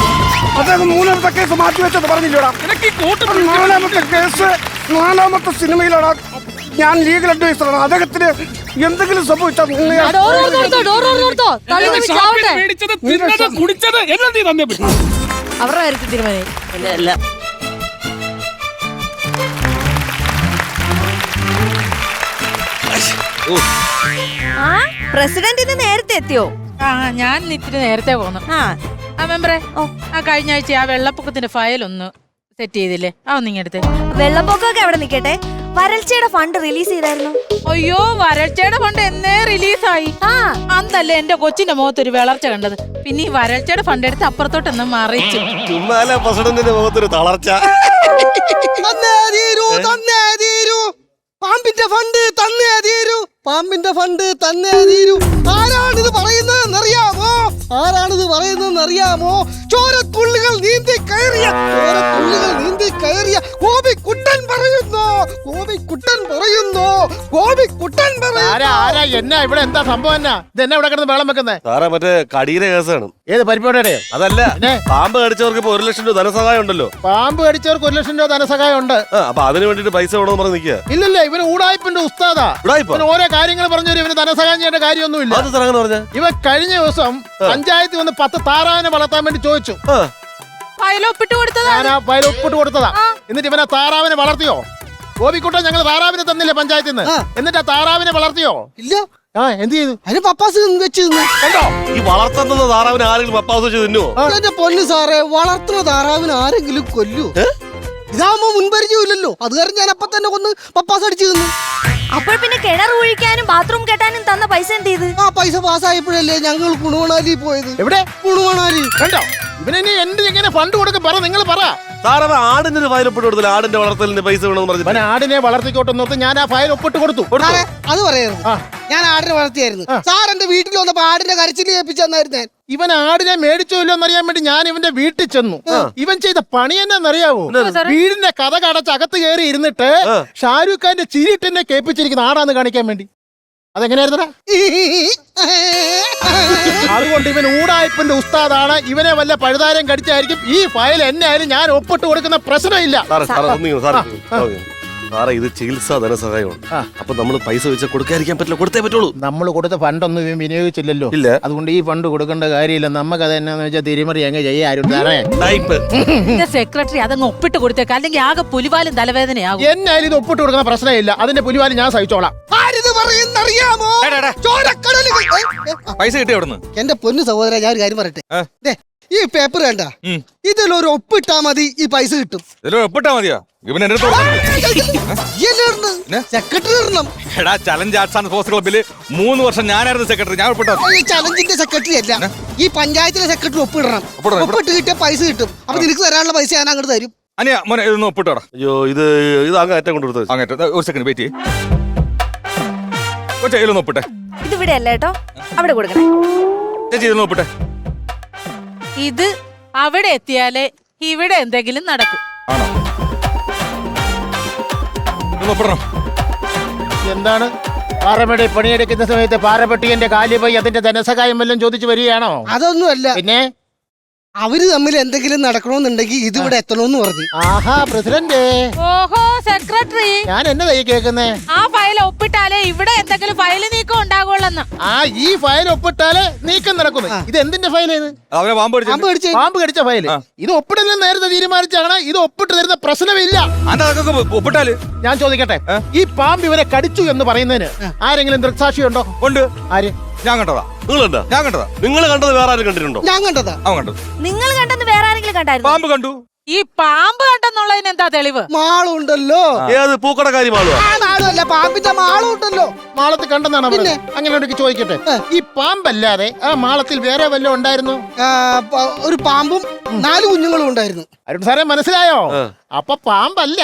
Speaker 4: അദ്ദേഹം 3ാമത്തെ കേസ് മാറ്റിവെച്ചത് പറഞ്ഞില്ലോടാ. 4ാമത്തെ സിനിമയിലാണ് ഞാൻ ലീഗൽ അഡ്വൈസറാണ്. അദ്ദേഹത്തിന് എന്തെങ്കിലും സംഭവിച്ചാൽ
Speaker 1: അവരുടെ കാര്യത്തിൽ തീരുമാനം.
Speaker 6: പ്രസിഡന്റ് ഇന്ന് നേരത്തെ എത്തിയോ?
Speaker 7: ഞാൻ ഇത്തിരി നേരത്തെ പോന്നു. മെമ്പറെ, കഴിഞ്ഞ ആഴ്ച ആ വെള്ളപ്പൊക്കത്തിന്റെ ഫയൽ ഒന്ന് സെറ്റ് ചെയ്തില്ലേ? ഒന്നിങ്ങെടുത്ത്.
Speaker 6: വെള്ളപ്പൊക്കമൊക്കെ അവിടെ നിക്കട്ടെ, വരൾച്ചയുടെ ഫണ്ട് റിലീസ് ചെയ്തായിരുന്നു.
Speaker 7: അയ്യോ, വരൾച്ചയുടെ ഫണ്ട് എന്നേ റിലീസായി. അന്നല്ലേ എന്റെ കൊച്ചിന്റെ മുഖത്തൊരു വിളർച്ച കണ്ടത്. പിന്നെ ഈ വരൾച്ചയുടെ ഫണ്ട് എടുത്ത് അപ്പുറത്തോട്ടൊന്ന് മറിച്ചു.
Speaker 8: പ്രസിഡന്റിന്റെ മുഖത്തൊരു തളർച്ച. പാമ്പിന്റെ ഫണ്ട് തന്നേ തീരൂ, പാമ്പിന്റെ ഫണ്ട് തന്നേ തീരൂ. ആരാണിത് പറയുന്നതെന്നറിയാമോ? ചോരത്തുള്ളികൾ നീന്തി കയറിയ ഗോപിക്കുട്ടൻ പറയുന്നു.
Speaker 9: എന്നാ ഇവിടെ എന്താ സംഭവം? എന്നാ ഇതെന്നാ ഇവിടെ കിടന്ന് വെള്ളം വെക്കുന്നേ?
Speaker 8: സാറേ, മറ്റേ കടിയുടെ കേസാണ്.
Speaker 9: ഏത് പരിപ്പോടെ?
Speaker 8: അതല്ല, പാമ്പ് കടിച്ചവർക്ക് ഇപ്പൊ 1 ലക്ഷം രൂപ ധനസഹായം ഉണ്ടല്ലോ.
Speaker 9: പാമ്പ് കടിച്ചവർക്ക് 1 ലക്ഷം രൂപ ധനസഹായം ഉണ്ട്.
Speaker 8: അപ്പൊ അതിന് വേണ്ടിട്ട് പൈസ വേണമെന്ന് പറഞ്ഞ് നിൽക്കുക.
Speaker 9: ഇല്ലല്ല, ഇവന് ഊടായ്പിന്റെ ഉസ്താദാ. ഓരോ കാര്യങ്ങൾ പറഞ്ഞു തരും. ഇവന് ധനസഹായം ചെയ്യേണ്ട കാര്യമൊന്നുമില്ല. ഇവ കഴിഞ്ഞ ദിവസം പഞ്ചായത്തിൽ വന്ന് 10 താറാവിനെ വളർത്താൻ വേണ്ടി ചോദിച്ചു.
Speaker 7: ഫയലൊപ്പിട്ട് കൊടുത്തതാ.
Speaker 9: ഞാൻ ആ ഫയൽ ഒപ്പിട്ട് കൊടുത്തതാ. എന്നിട്ട് ഇവനെ താറാവിനെ വളർത്തിയോ? ഗോപിക്കുട്ടൻ ഞങ്ങൾ താറാവിനെ തന്നില്ലേ പഞ്ചായത്തിൽ നിന്ന്? എന്നിട്ട് ആ താറാവിനെ വളർത്തിയോ?
Speaker 8: ഇല്ല.
Speaker 9: എന്ത് ചെയ്തു?
Speaker 8: അതിന് പപ്പാസ് വെച്ച് തിന്നു.
Speaker 4: കണ്ടോ?
Speaker 10: ഈ വളർത്തുന്നത് താറാവിന് ആരെങ്കിലും പപ്പാസ് വെച്ച് തിന്നുവോ?
Speaker 8: എന്റെ പൊന്നു സാറേ, വളർത്തുന്ന താറാവിന് ആരെങ്കിലും കൊല്ലൂ? ഇതാകുമ്പോ മുൻപരിചയമില്ലല്ലോ, അത് കാരണം ഞാൻ അപ്പൊ തന്നെ കൊന്ന് പപ്പാസ് അടിച്ചു തിന്നു.
Speaker 6: അപ്പോൾ പിന്നെ കിണർ ഒഴിക്കാനും ബാത്റൂം കെട്ടാനും തന്ന പൈസ എന്ത് ചെയ്ത്?
Speaker 8: ആ പൈസ പാസ്സായപ്പോഴല്ലേ ഞങ്ങൾ കുണുമണാലി പോയത്.
Speaker 9: എവിടെ?
Speaker 8: കുണുമണാലി.
Speaker 9: കണ്ടോ? ഇവനെ എന്ത് എങ്ങനെ ഫണ്ട് കൊടുക്കും? പറ, നിങ്ങൾ പറ.
Speaker 10: താറാവ് ആടിന്റെ ഒരു ഫയൽ ഒപ്പിട്ട് കൊടുത്തില്ല, ആടിന്റെ വളർത്തലിന് പൈസ വേണമെന്ന് പറഞ്ഞു.
Speaker 9: അവൻ ആടിനെ വളർത്തിക്കോട്ടെന്നോർത്ത് ഞാൻ ആ ഫയൽ ഒപ്പിട്ട് കൊടുത്തു.
Speaker 8: സാറേ, അത് പറയരുത്. ഞാൻ ആടിനെ വളർത്തിയായിരുന്നു. സാർ എന്റെ വീട്ടിൽ വന്നപ്പോ ആടിന്റെ കരച്ചിൽ കേൾപ്പിച്ചു തന്നായിരുന്നു ഞാൻ.
Speaker 9: ഇവൻ ആടിനെ മേടിച്ചോ ഇല്ലോ എന്നറിയാൻ വേണ്ടി ഞാൻ ഇവന്റെ വീട്ടിൽ ചെന്നു. ഇവൻ ചെയ്ത പണി എന്നറിയാവോ? വീടിന്റെ കഥ കടച്ച് അകത്ത് കയറി ഇരുന്നിട്ട് ഷാരൂഖ് ഖാന്റെ ചിരിട്ട് എന്നെ കേൾപ്പിച്ചിരിക്കുന്ന ആടാന്ന് കാണിക്കാൻ വേണ്ടി. അതെങ്ങനെയായിരുന്നടാ? അതുകൊണ്ട് ഇവൻ ഊടായ്പന്റെ ഉസ്താദാണ്. ഇവനെ വല്ല പഴുതാരം കടിച്ചായിരിക്കും. ഈ ഫയൽ എന്നെ ആയാലും ഞാൻ ഒപ്പിട്ട് കൊടുക്കുന്ന പ്രശ്നമില്ല.
Speaker 10: സാറേ, ഇത് ചികിത്സാ ധനസഹായമാണ്. അപ്പൊ നമ്മൾ പൈസ വെച്ച് കൊടുക്കാതിരിക്കാൻ പറ്റില്ല, കൊടുത്തേ പറ്റുള്ളൂ.
Speaker 9: നമ്മൾ കൊടുത്ത ഫണ്ടൊന്നും ഇവൻ വിനിയോഗിച്ചില്ലല്ലോ.
Speaker 10: ഇല്ല.
Speaker 9: അതുകൊണ്ട് ഈ ഫണ്ട് കൊടുക്കേണ്ട കാര്യമില്ല. നമുക്ക് അത് എന്നാന്ന് വെച്ചാൽ തിരിമറി അങ്ങ് ചെയ്യാരും.
Speaker 7: സെക്രട്ടറി അതങ്ങ് ഒപ്പിട്ട് കൊടുത്തേക്ക, അല്ലെങ്കിൽ ആകെ പുലിവാലും തലവേദനയാകും.
Speaker 9: എന്നാലും ഇത് ഒപ്പിട്ട് കൊടുക്കുന്ന പ്രശ്നമില്ല. അതിന്റെ പുലിവാലും ഞാൻ സഹിച്ചോളാം.
Speaker 8: പറയുന്നറിയാമോ?
Speaker 4: പൈസ കിട്ടി അവിടുന്ന്.
Speaker 8: എന്റെ പൊന്നു സഹോദര, ഞാൻ ഒരു കാര്യം പറയട്ടെ. ദേ, ഈ പേപ്പർ കണ്ട, ഇതിലൊരു ഒപ്പിട്ടാ മതി, ഈ പൈസ കിട്ടും.
Speaker 4: ഒപ്പിട്ടാ മതിയോ? ഇവൻ എന്റെ
Speaker 8: സെക്രട്ടറി ഇടണം.
Speaker 4: എടാ, ചലഞ്ച് ആർട്സ് ആൻഡ് സ്പോർട്സ് ക്ലബ്ബില് 3 വർഷം ഞാനായിരുന്നു സെക്രട്ടറി. ഞാൻ ഒപ്പിട്ടോ?
Speaker 8: ഈ ചലഞ്ചിന്റെ സെക്രട്ടറി അല്ല, ഈ പഞ്ചായത്തിലെ സെക്രട്ടറി ഒപ്പിടണം. ഒപ്പിട്ട് കിട്ടിയ പൈസ കിട്ടും. അപ്പൊ നിനക്ക് തരാനുള്ള പൈസ ഞാൻ അങ്ങോട്ട് തരും.
Speaker 4: അനിയാ മോനെ, ഇതൊന്ന് ഒപ്പിട്ടോടാ.
Speaker 10: അയ്യോ, ഇത് അങ്ങ് അറ്റം കൊണ്ടുകൊടുത്തത്.
Speaker 4: അങ്ങേറ്റ ഒരു സെക്കൻഡ് വെയിറ്റ് ചെയ്യേ. ഇതിലൊന്ന് ഒപ്പിട്ടെ.
Speaker 6: ഇതിവിടെ അല്ല കേട്ടോ, അവിടെ കൊടുക്കണേ.
Speaker 4: ചേച്ചി, ഇതൊന്ന് ഒപ്പിട്ടെ.
Speaker 7: ഇത് അവിടെ എത്തിയാലേ ഇവിടെ എന്തെങ്കിലും നടക്കും.
Speaker 4: ആണോ? ഇതൊന്ന് ഒപ്പിടണം.
Speaker 9: എന്താണ് പാറമേട് പണിയെടുക്കുന്ന സമയത്ത് പാറപ്പെട്ടിയന്റെ കാലി പോയി അതിന്റെ ധനസഹായം വല്ലതും ചോദിച്ചു വരികയാണോ?
Speaker 8: അതൊന്നുമല്ല.
Speaker 9: പിന്നെ
Speaker 8: അവര് തമ്മിൽ എന്തെങ്കിലും നടക്കണമെന്നുണ്ടെങ്കിൽ ഇതിവിടെ എത്തണമെന്ന് പറഞ്ഞു.
Speaker 9: ആഹാ, പ്രസിഡന്റ്.
Speaker 7: ഓഹോ, സെക്രട്ടറി,
Speaker 9: ഞാൻ എന്നതായി കേൾക്കുന്നേ?
Speaker 7: ആ ഫയൽ ഒപ്പിട്ടാലേ ഇവിടെ എന്തെങ്കിലും ഫയൽ നീക്കം ഉണ്ടാകുള്ളന്ന്.
Speaker 9: ഈ ഫയൽ ഒപ്പിട്ടാലേ നീക്കം നടക്കുന്നു. ഇത് എന്തിന്റെ ഫയലാണ്?
Speaker 4: അവരെ
Speaker 9: പാമ്പ് കടിച്ച ഫയല്. ഇത് ഒപ്പിടലെന്ന് നേരത്തെ തീരുമാനിച്ചാണ്. ഇത് ഒപ്പിട്ട് തരുന്ന പ്രശ്നമില്ല.
Speaker 4: ഒപ്പിട്ടാല്
Speaker 9: ഞാൻ ചോദിക്കട്ടെ, ഈ പാമ്പ് ഇവരെ കടിച്ചു എന്ന് പറയുന്നതിന് ആരെങ്കിലും ദൃക്സാക്ഷിയുണ്ടോ?
Speaker 4: ഉണ്ട്.
Speaker 9: ആര്?
Speaker 4: ഞാൻ കണ്ടതാ.
Speaker 10: ഞാൻ കണ്ടതാ. നിങ്ങൾ കണ്ടത് വേറെ ആരും കണ്ടിട്ടുണ്ടോ?
Speaker 8: ഞാൻ കണ്ടതാ.
Speaker 4: അവൻ കണ്ടത്.
Speaker 6: നിങ്ങൾ കണ്ടെന്ന് വേറെ ആരെങ്കിലും കണ്ടായിരുന്നു?
Speaker 4: പാമ്പ് കണ്ടു.
Speaker 7: ഈ പാമ്പ് കണ്ടെന്നുള്ളതിന് എന്താ തെളിവ്?
Speaker 8: മാളുണ്ടല്ലോ.
Speaker 10: ഏത് പൂക്കടക്കാരി മാളുവാ?
Speaker 8: മാളല്ല, പാമ്പിന്റെ മാളും ഉണ്ടല്ലോ.
Speaker 9: മാളത്ത് കണ്ടെന്നാണ് പറഞ്ഞത്. അങ്ങനെ ഉണ്ടെങ്കിൽ ചോദിക്കട്ടെ, ഈ പാമ്പല്ലാതെ ആ മാളത്തിൽ വേറെ വല്ലതും ഉണ്ടായിരുന്നു?
Speaker 8: ഒരു പാമ്പും 4 കുഞ്ഞുങ്ങളും ഉണ്ടായിരുന്നു.
Speaker 9: അരുൺ സാറേ, മനസ്സിലായോ? അപ്പൊ പാമ്പല്ല,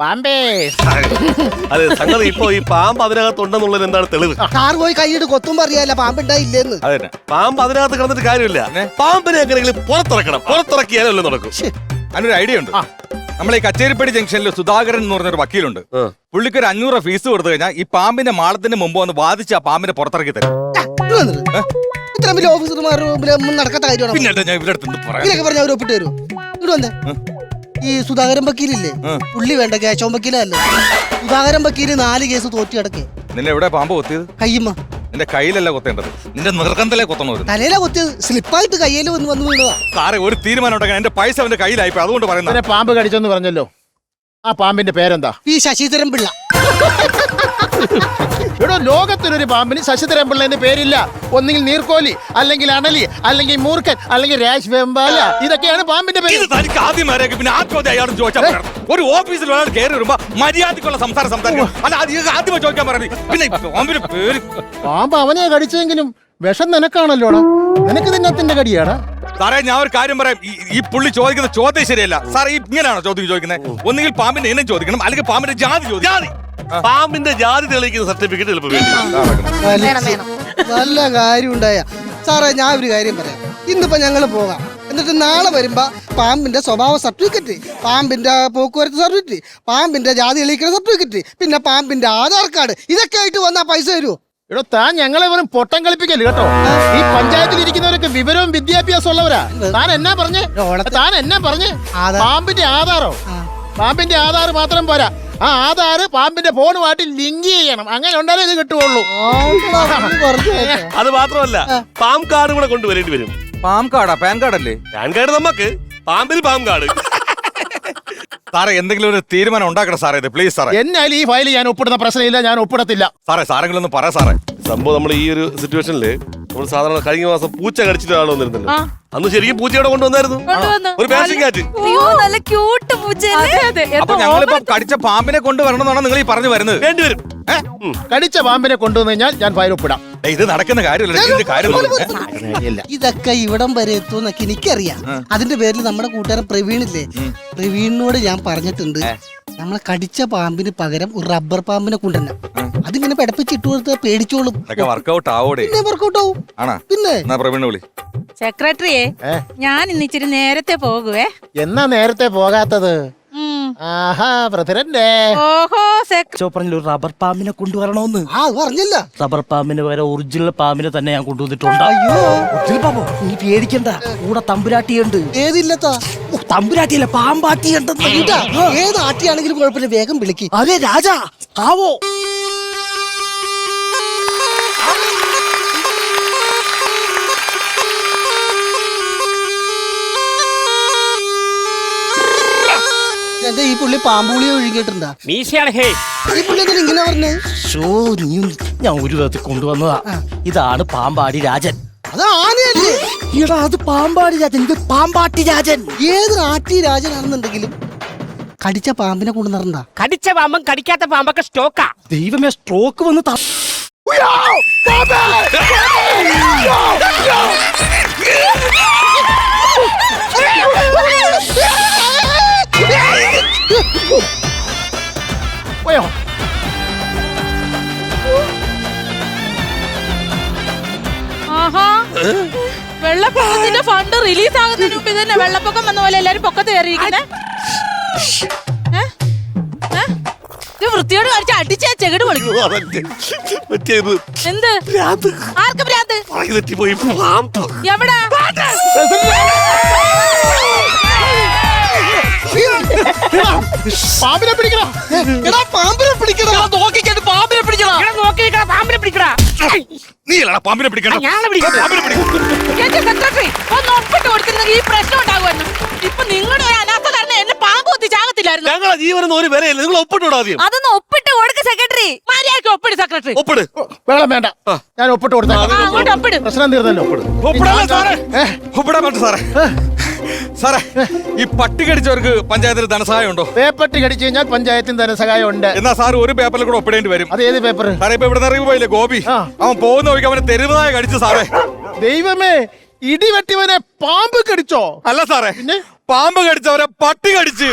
Speaker 9: പാമ്പേ.
Speaker 10: അതെ, സംഗതി ഇപ്പൊ ഈ പാമ്പ് അതിനകത്തുണ്ടെന്നുള്ളത് എന്താണ് തെളിവ്?
Speaker 8: കാർ പോയി കൈയിട്ട് കൊത്തുമ്പോ അറിയാല്ല പാമ്പുണ്ടായില്ലെന്ന്.
Speaker 10: പാമ്പ് അതിനകത്ത് കിടന്നിട്ട് കാര്യമില്ല. പാമ്പിനെ എങ്ങനെയെങ്കിലും പുറത്തിറക്കണം. പുറത്തിറക്കിയാലല്ലേ നടക്കും.
Speaker 4: അതിനൊരു ഐഡിയ ഉണ്ട്. നമ്മളെ ഈ കച്ചേരിപ്പടി ജംഗ്ഷനിൽ സുധാകരൻ എന്ന് പറഞ്ഞൊരു വക്കീലുണ്ട്. പുള്ളിക്ക് ഒരു 500 ഫീസ് കൊടുത്തു കഴിഞ്ഞാൽ ഈ പാമ്പിന്റെ മാളത്തിന് മുമ്പ് വന്ന് വാദിച്ച് ആ പാമ്പിനെ പുറത്തിറക്കി തരും.
Speaker 8: ഇത്ര വലിയ ഓഫീസർമാർ നടക്കാത്ത കാര്യമാണ്.
Speaker 4: പിന്നെ ഞാൻ ഇവിടെ അടുത്ത്
Speaker 8: ഇതൊക്കെ പറഞ്ഞ അവർ ഒപ്പിട്ട് തരും. ഇവിടെ വന്നേ, ഈ സുധാകരൻ വക്കീലില്ലേ, പുള്ളി വേണ്ട കേശവൻ വക്കീലല്ലേ. സുധാകരൻ വക്കീല് 4 കേസ് തോറ്റി കിടക്കേ.
Speaker 4: നിന്നെ എവിടെ പാമ്പ് കൊത്തിയത്?
Speaker 8: കയ്യമ്മ.
Speaker 4: നിന്റെ കയ്യിലല്ല കൊത്തേണ്ടത്, നിന്റെ നിർഗന്ധത്തിലെ കൊത്തണമായിരുന്നു.
Speaker 8: തലയിലാ കൊത്തിയത്, സ്ലിപ്പായിട്ട് കയ്യിൽ വന്ന് വീണതാ.
Speaker 4: സാറേ, ഒരു തീരുമാനം ഉണ്ടെങ്കിൽ എന്റെ പൈസ അവന്റെ കയ്യിലായിപ്പോ, അതുകൊണ്ട് പറയുന്നത്.
Speaker 9: പാമ്പ് കടിച്ചെന്ന് പറഞ്ഞല്ലോ, ആ പാമ്പിന്റെ പേരെന്താ?
Speaker 8: ഈ ശശിധരൻ പിള്ള.
Speaker 9: ഇവിടെ ലോകത്തിലൊരു പാമ്പിന് ശശിധരൻ പിള്ളേന്റെ പേരില്ല. ഒന്നുകിൽ നീർക്കോലി, അല്ലെങ്കിൽ അണലി, അല്ലെങ്കിൽ മൂർഖൻ, അല്ലെങ്കിൽ രാജ് വെമ്പാല. ഇതൊക്കെയാണ് പാമ്പിന്റെ പേര്.
Speaker 4: തനിക്ക് ആദ്യം പിന്നെ ആ ചോദ്യം അയാളും ചോദിച്ചാൽ ഒരു ഓഫീസിൽ ഒരാൾ കയറി വരുമ്പോ മര്യാദക്കുള്ള സംസാരിക്കും. അല്ല, അത് ആദ്യമേ ചോദിക്കാൻ പറഞ്ഞു. പിന്നെ പാമ്പിന്റെ പേര്.
Speaker 9: പാമ്പ് അവനെ കടിച്ചെങ്കിലും വിഷം നിനക്കാണല്ലോടാ. നിനക്ക് തിന്നത്തിന്റെ കടിയാടാ.
Speaker 4: സാറേ, ഞാൻ ഒരു കാര്യം പറയാം. ഈ പുള്ളി ചോദിക്കുന്ന ചോദ്യം ശരിയല്ല. സാറേ, ഇങ്ങനെയാണോ ചോദ്യം ചോദിക്കുന്നത്? ഒന്നുകിൽ പാമ്പിന്റെ ഇനം ചോദിക്കണം, അല്ലെങ്കിൽ പാമ്പിന്റെ ജാതി ചോദിക്കണം.
Speaker 10: പാമ്പിന്റെ ജാതി തെളിയിക്കുന്ന സർട്ടിഫിക്കറ്റ് ചിലപ്പോൾ
Speaker 8: നല്ല കാര്യം ഉണ്ടായ സാറേ. ഞാൻ ഒരു കാര്യം പറയാം. ഇന്നിപ്പോ ഞങ്ങള് പോകാം, എന്നിട്ട് നാളെ വരുമ്പോ പാമ്പിന്റെ സ്വഭാവ സർട്ടിഫിക്കറ്റ്, പാമ്പിന്റെ പോക്കുവരത്ത് സർട്ടിഫിക്കറ്റ്, പാമ്പിന്റെ ജാതി തെളിയിക്കുന്ന സർട്ടിഫിക്കറ്റ്, പിന്നെ പാമ്പിന്റെ ആധാർ കാർഡ്, ഇതൊക്കെ ആയിട്ട് വന്നാ പൈസ തരുമോ?
Speaker 9: ഇവിടെ താൻ ഞങ്ങളെ വെറും പൊട്ടം കളിപ്പിക്കല് കേട്ടോ. ഈ പഞ്ചായത്തിൽ ഇരിക്കുന്നവരൊക്കെ വിവരവും വിദ്യാഭ്യാസം ഉള്ളവരാ. താൻ എന്നാ പറഞ്ഞേ? പാമ്പിന്റെ ആധാറോ? പാമ്പിന്റെ ആധാർ മാത്രം പോരാ, ആ ആധാർ പാമ്പിന്റെ ഫോണുമായിട്ട് ലിങ്ക് ചെയ്യണം. അങ്ങനെ ഉണ്ടാലേ ഇത് കിട്ടുള്ളൂ.
Speaker 10: അത് മാത്രമല്ല, പാം കാർഡ് കൂടെ കൊണ്ടുവരേണ്ടി വരും.
Speaker 4: പാം കാർഡാ? പാൻ കാർഡ് അല്ലേ?
Speaker 10: പാൻ കാർഡ് നമുക്ക്, പാമ്പിന് പാം കാർഡ്.
Speaker 4: സാറേ, എന്തെങ്കിലും ഒരു തീരുമാനം ഉണ്ടാക്കണം സാറേ, ഇത് പ്ലീസ് സാറേ.
Speaker 9: എന്നാലും ഈ ഫയൽ ഞാൻ ഒപ്പിടുന്ന പ്രശ്നമില്ല, ഞാൻ ഒപ്പിടത്തില്ല.
Speaker 4: സാറേ, സാറെങ്കിലും ഒന്ന് പറ സാറേ.
Speaker 10: സംഭവം നമ്മൾ ഈ ഒരു സിറ്റുവേഷനില് നമ്മൾ സാധാരണ കഴിഞ്ഞ മാസം പൂച്ച കടിച്ചിട്ട് ആൾ വന്നിരുന്നല്ലോ. അന്ന് ശരിക്കും പൂച്ചയോടെ കൊണ്ടുവന്നായിരുന്നു ഒരു പാഷൻ കാറ്റ്.
Speaker 6: അയ്യോ നല്ല ക്യൂട്ട് പൂച്ചയല്ലേ.
Speaker 11: അപ്പൊ ഞങ്ങളിപ്പോ കടിച്ച പാമ്പിനെ കൊണ്ടുവരണമെന്നാണ് നിങ്ങൾ ഈ പറഞ്ഞു വരുന്നത്?
Speaker 10: വേണ്ടിവരും.
Speaker 9: കടിച്ച പാമ്പിനെ കൊണ്ടുവന്നു കഴിഞ്ഞാൽ ഞാൻ ഫയൽ ഒപ്പിടാം.
Speaker 11: ഇത് നടക്കുന്ന കാര്യമല്ല.
Speaker 8: ഇതൊക്കെ ഇവിടം വരെ എത്തുമെന്നൊക്കെ എനിക്കറിയാം. അതിന്റെ പേരിൽ നമ്മുടെ കൂട്ടുകാരൻ പ്രവീണില്ലേ, പ്രവീണിനോട് ഞാൻ പറഞ്ഞിട്ടുണ്ട് നമ്മളെ കടിച്ച പാമ്പിന് പകരം ഒരു റബ്ബർ പാമ്പിനെ കൊണ്ടുവരണം. അതിങ്ങനെ പിടപ്പിച്ചിട്ട് കൊടുത്ത് പേടിച്ചോളും.
Speaker 11: വർക്കൗട്ട് ആവോടെ?
Speaker 8: പിന്നെ വർക്കൗട്ട് ആവും. പിന്നെ
Speaker 11: പ്രവീണ് വിളി.
Speaker 7: സെക്രട്ടറിയെ ഞാൻ ഇന്ന് ഇച്ചിരി നേരത്തെ പോകുവേ.
Speaker 9: എന്നാ നേരത്തെ പോകാത്തത്? ആഹാ പ്രസിഡന്റ്.
Speaker 7: ഓഹോ
Speaker 2: പറഞ്ഞ റബ്ബർ പാമ്പിനെ കൊണ്ടുവരണോന്ന്.
Speaker 8: ആ പറഞ്ഞില്ല.
Speaker 2: റബ്ബർ പാമ്പിന് വരെ ഒറിജിനൽ പാമ്പിനെ തന്നെ ഞാൻ കൊണ്ടുവന്നിട്ടുണ്ട്.
Speaker 8: അയ്യോ
Speaker 2: ഒറിജിനൽ പാമ്പോ? നീ പേടിക്കണ്ട, കൂടെ തമ്പുരാട്ടിയുണ്ട്.
Speaker 8: ഏതില്ലത്താ?
Speaker 2: തമ്പുരാട്ടിയല്ല, പാമ്പാട്ടിയുണ്ട്.
Speaker 8: ഏത് ആട്ടിയാണെങ്കിലും കുഴപ്പമില്ല, വേഗം വിളിക്ക്.
Speaker 2: അതെ രാജാ ആവോ.
Speaker 8: എന്റെ ഈ പുള്ളി പാമ്പുളിയെ ഒഴുകിയിട്ടുണ്ടാ? ഈ പുള്ളി എന്തിനാ ഇങ്ങനെ പറഞ്ഞേ?
Speaker 2: ഞാൻ ഒരു വിധത്തിൽ കൊണ്ടുവന്നതാ. ഇതാണ് പാമ്പാടി രാജൻ.
Speaker 8: അത് ആനയല്ലേ?
Speaker 2: ഈടാ അത് പാമ്പാടി രാജൻ, ഇത് പാമ്പാട്ടി രാജൻ.
Speaker 8: ഏത് ആട്ടി രാജനാണെന്നുണ്ടെങ്കിലും കടിച്ച പാമ്പിനെ കൊണ്ടുവരണ്ട.
Speaker 2: കടിച്ച പാമ്പും കടിക്കാത്ത പാമ്പൊക്കെ സ്റ്റോക്കാ. ദൈവമേ, സ്ട്രോക്ക് വന്ന്
Speaker 9: പോയോ?
Speaker 7: ആഹാ വെള്ളപ്പൊക്കത്തിന്റെ ഫണ്ട് റിലീസ് ആകുന്നതിന് മുമ്പ് തന്നെ വെള്ളപ്പൊക്കം വന്ന പോലെ എല്ലാരും പൊക്കത്ത് കയറിയിരിക്കുന്നേ. വൃത്തിയോട് കാണിച്ച് അടിച്ച ചെകിട് പൊളിക്കും. എന്ത്? ആർക്ക് ഭ്രാന്ത്? എവിടെ?
Speaker 9: പാമ്പിനെ പിടിക്കണം.
Speaker 8: പാമ്പിനെ പിടിക്കണം.
Speaker 2: നോക്കിക്കണ്ട് പാമ്പിനെ പിടിക്കണം. പാമ്പിനെ പിടിക്കടാ.
Speaker 11: നീ പാമ്പിനെ പിടിക്കണം.
Speaker 7: സെക്രട്ടറി ഒന്ന് ഒപ്പിട്ട് കൊടുത്തിരുന്നെങ്കിൽ ഈ പ്രശ്നം ഉണ്ടാകുമായിരുന്നു. ഇപ്പൊ നിങ്ങളുടെ ഒരു അനാഥ കാരണം എന്നെ പാമ്പ് കൊത്തി ചാകത്തില്ലായിരുന്നു.
Speaker 10: ഞങ്ങളെ ജീവനൊന്നും ഒരു വിലയില്ല. നിങ്ങൾ ഒപ്പിട്ടോടാ ആദ്യം.
Speaker 6: അതൊന്ന് ഒപ്പിട്ട് കൊടുക്ക സെക്രട്ടറി.
Speaker 7: മര്യാദയ്ക്ക് ഒപ്പിട് സെക്രട്ടറി.
Speaker 10: ഒപ്പിട്.
Speaker 9: വേണം വേണ്ട, ഞാൻ ഒപ്പിട്ട് കൊടുത്താ.
Speaker 7: അങ്ങോട്ട് ഒപ്പിട്.
Speaker 9: പ്രശ്നം തീർന്നല്ലോ.
Speaker 11: ഒപ്പിടാൻ പറ്റും സാറേ. സാറേ ഈ പട്ടി കടിച്ചവർക്ക് പഞ്ചായത്തിന് ധനസഹായം ഉണ്ടോ?
Speaker 9: പേപ്പട്ടി കടിച്ചു കഴിഞ്ഞാൽ പഞ്ചായത്തിന് ധനസഹായം ഉണ്ട്.
Speaker 11: എന്നാ സാർ ഒരു പേപ്പറിൽ കൂടെ ഒപ്പിടേണ്ടി വരും.
Speaker 9: അത് ഏത് പേപ്പർ?
Speaker 11: സാറേ ഇപ്പൊ ഇവിടെ നിന്ന് പോയില്ലേ ഗോപി, അവൻ പോകുന്ന വഴിക്ക് അവനെ തെരുവുനായ കടിച്ചു സാറേ.
Speaker 9: ദൈവമേ, ഇടിവെട്ടിവനെ പാമ്പ് കടിച്ചോ?
Speaker 11: അല്ല സാറേ, പാമ്പ് കടിച്ചവരെ പട്ടി കടിച്ച്.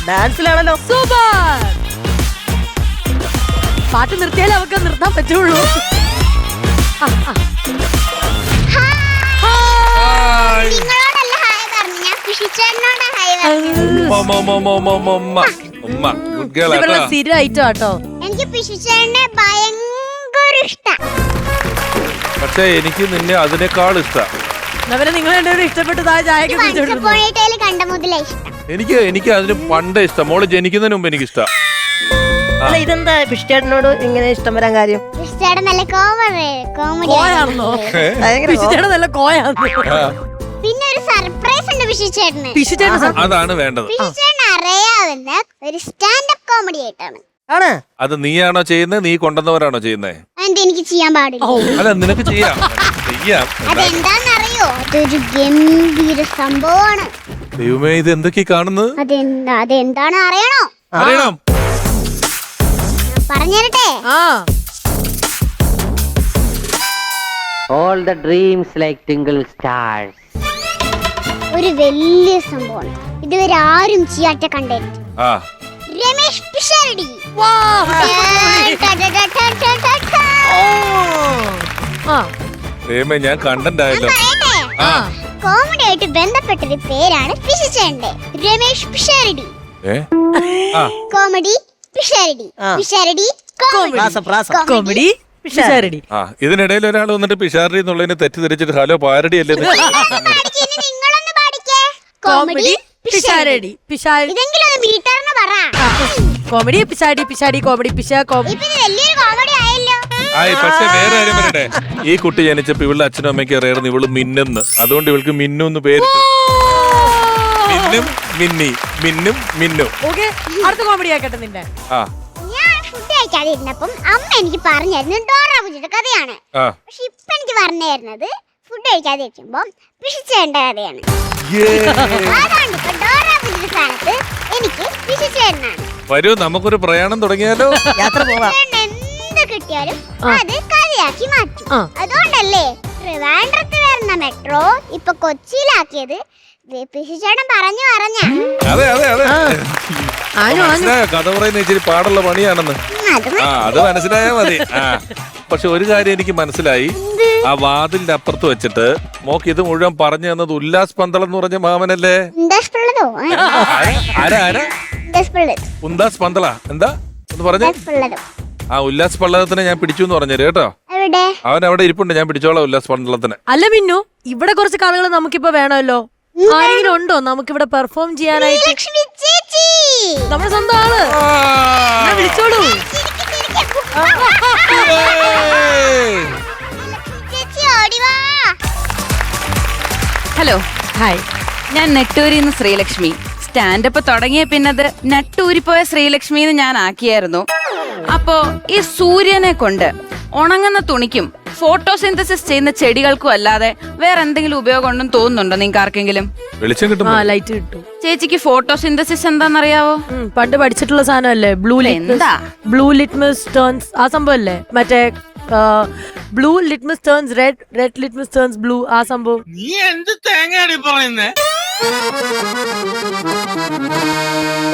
Speaker 2: ഡാൻസിലാണല്ലോ.
Speaker 1: സൂപ്പർ. പാട്ട് നിർത്തിയാലേ അവർക്ക് നിർത്താൻ പറ്റുള്ളൂ. സ്ഥിരം ഐറ്റം ആട്ടോ.
Speaker 6: എനിക്ക് പിശുച്ചേട്ടനെ ഭയങ്കര ഇഷ്ടം.
Speaker 3: പക്ഷെ എനിക്ക് നിന്നെ അതിനേക്കാൾ ഇഷ്ടം.
Speaker 1: അവരെ നിങ്ങൾ രണ്ടുപേരും ഇഷ്ടപ്പെട്ട് ചായക്ക്
Speaker 6: കണ്ട മുതലേ ഇഷ്ടം.
Speaker 3: എനിക്ക് അതിന് പണ്ടേ ഇഷ്ടം. മോള് ജനിക്കുന്നതിന് മുമ്പ് എനിക്ക് ഇഷ്ടം.
Speaker 2: അല്ല, ഇതെന്താ പിഷ്ടാടിനോട് ഇങ്ങനെ ഇഷ്ടം വരാൻ കാര്യം?
Speaker 6: പിശുച്ചേട്ടൻ നല്ല
Speaker 1: കോയാണോ? നല്ല കോയാണോ?
Speaker 6: പിന്നെ ഒരു സർപ്രൈസ് ഉണ്ട് പിശുച്ചേട്ടന്.
Speaker 3: അതാണ് വേണ്ടത്.
Speaker 6: പിശുച്ചേട്ടൻ അറിയാവുന്ന ഒരു സ്റ്റാൻഡപ്പ് കോമഡി ആയിട്ടാണ്.
Speaker 2: ആണ്?
Speaker 3: അത് നീയാണോ ചെയ്യുന്നത്? നീ കൊണ്ടുവന്നവരാണോ ചെയ്യുന്നത്?
Speaker 6: എനിക്ക് ചെയ്യാൻ പാടില്ല.
Speaker 3: അല്ല, നിനക്ക് ചെയ്യാം.
Speaker 6: അതെന്താന്നറിയോ? അതൊരു ഗംഭീര സംഭവമാണ്.
Speaker 3: ദൈവമേ, ഇത് എന്തൊക്കെ കാണുന്നത്?
Speaker 6: അതെന്താണ് അറിയണോ?
Speaker 3: അറിയണം.
Speaker 6: പറഞ്ഞുതരട്ടെ.
Speaker 2: All the dreams like twinkle stars.
Speaker 6: ഒരു വലിയ സംഭവമാണ്. ഇതുവരെ ആരും ചെയ്യാത്ത കണ്ടന്റ്. രമേഷ് പിഷാരടി.
Speaker 3: ഞാൻ കണ്ടന്റ് ആയല്ലോ.
Speaker 6: കോമഡി ആയിട്ട് ബന്ധപ്പെട്ടൊരു പേരാണ് പിശുച്ചേട്ടന്റെ. രമേഷ് പിഷാരടി. കോമഡി പിഷാരടി. പിഷാരടി
Speaker 1: കോമഡി പിഷാരടി.
Speaker 3: ഇതിനിടയിൽ ഒരാൾ വന്നിട്ട് പിഷാരടി എന്നുള്ളതിനെ തെറ്റിദ്ധരിച്ചിട്ട് ഹലോ പാരടി അല്ലേ?
Speaker 6: നിങ്ങളൊന്ന് പാടിക്കേ. കോമഡി പിഷാരടി. ഇതെങ്കിലും ഒന്ന് വീട്ടാർന്ന് പറ.
Speaker 1: കോമഡി പിഷാടി പിഷാടി കോമഡി പിഷ കോമഡി.
Speaker 6: വലിയൊരു കോമഡി ആയല്ലോ.
Speaker 3: പക്ഷെ വേറെ കാര്യം പറയട്ടെ, ഈ കുട്ടി ജനിച്ചപ്പോ ഇവളുടെ അച്ഛനും അമ്മയ്ക്ക് അറിയായിരുന്നു ഇവള് മിന്നെന്ന്. അതുകൊണ്ട് ഇവൾക്ക് മിന്നു എന്ന് പേര്. മിന്നും മിന്നി, മിന്നും മിന്നു.
Speaker 1: ഓക്കെ, അടുത്ത കോമഡി ആക്കട്ടെ നിന്റെ.
Speaker 12: ഞാൻ ഫുഡ് കഴിക്കാതിരുന്നപ്പം അമ്മ എനിക്ക് പറഞ്ഞായിരുന്നു ഡോറ ബുജിയുടെ കഥയാണ്. പക്ഷെ ഇപ്പൊ എനിക്ക് പറഞ്ഞു തരുന്നത് ഫുഡ് കഴിക്കാതിരിക്കുമ്പോ പിഷിച്ചേണ്ട കഥയാണ്. അതാണ് ഇപ്പൊ ഡോറ ബുജിയുടെ സ്ഥാനത്ത് എനിക്ക് പിഷിച്ചേരനാണ്.
Speaker 3: വരൂ, നമുക്കൊരു പ്രയാണം തുടങ്ങിയാലോ?
Speaker 2: യാത്ര പോവാം.
Speaker 12: എന്ത് കിട്ടിയാലും അത് കഥയാക്കി മാറ്റും. അതുകൊണ്ടല്ലേ ട്രിവാൻഡ്രത്ത് വരുന്ന മെട്രോ ഇപ്പൊ കൊച്ചിയിലാക്കിയത്. പിഷിച്ചേട്ടൻ പറഞ്ഞു പറഞ്ഞ.
Speaker 3: അതെ അതെ അതെ, മനസ്സിലായോ? കഥ പറയുന്ന ഇച്ചിരി പാടുള്ള പണിയാണെന്ന്. അത് മനസ്സിലായാ മതി. പക്ഷെ ഒരു കാര്യം എനിക്ക് മനസ്സിലായി. ആ വാതിലിന്റെ അപ്പുറത്ത് വെച്ചിട്ട് മോക്ക് ഇത് മുഴുവൻ പറഞ്ഞു തന്നത് ഉല്ലാസ് പന്തളം എന്ന് പറഞ്ഞ മാമനല്ലേ? ഉല്ലാസ് പന്തള എന്താ ഒന്ന് പറഞ്ഞു? ആ ഉല്ലാസ് പള്ളത്തിനെ ഞാൻ പിടിച്ചു എന്ന് പറഞ്ഞു കേട്ടോ. അവൻ അവിടെ ഇരിപ്പുണ്ട്, ഞാൻ പിടിച്ചോളാം ഉല്ലാസ് പന്തളത്തിനെ.
Speaker 1: അല്ല മിന്നു, ഇവിടെ കുറച്ച് കഥകൾ നമുക്കിപ്പോ വേണമല്ലോ. ആരെങ്കിലും ഉണ്ടോ നമുക്കിവിടെ പെർഫോം ചെയ്യാനായിട്ട്? നമ്മുടെ സ്വന്തം ആള് വിളിച്ചോളൂ.
Speaker 13: ഹലോ, ഹായ്, ഞാൻ നെട്ടൂരിന്ന് ശ്രീലക്ഷ്മി. സ്റ്റാൻഡപ്പ് തുടങ്ങിയ പിന്നത് നട്ടൂരിപ്പോയ ശ്രീലക്ഷ്മി എന്ന് ഞാൻ ആക്കിയായിരുന്നു. അപ്പോ ഈ സൂര്യനെ കൊണ്ട് ഉണങ്ങുന്ന തുണിക്കും ഫോട്ടോസിന്തസിസ് ചെയ്യുന്ന ചെടികൾക്കും അല്ലാതെ വേറെ എന്തെങ്കിലും ഉപയോഗം ഉണ്ടെന്ന് തോന്നുന്നുണ്ടോ നിങ്ങൾക്ക് ആർക്കെങ്കിലും?
Speaker 3: വെളിച്ചം കിട്ടും,
Speaker 1: ലൈറ്റ് കിട്ടും.
Speaker 13: ചേച്ചിക്ക് ഫോട്ടോസിന്തസിസ് എന്താണെന്നറിയാവോ?
Speaker 1: പണ്ട് പഠിച്ചിട്ടുള്ള സാധനമല്ലേ,
Speaker 13: എന്താ
Speaker 1: ബ്ലൂ ലിറ്റ്മസ് ടേൺസ്, ആ സംഭവം അല്ലേ? മറ്റേ blue litmus turns red, red litmus turns blue, ആ സംഭവം.
Speaker 11: നീ എന്ത് തേങ്ങയാണ് പറയുന്നേ?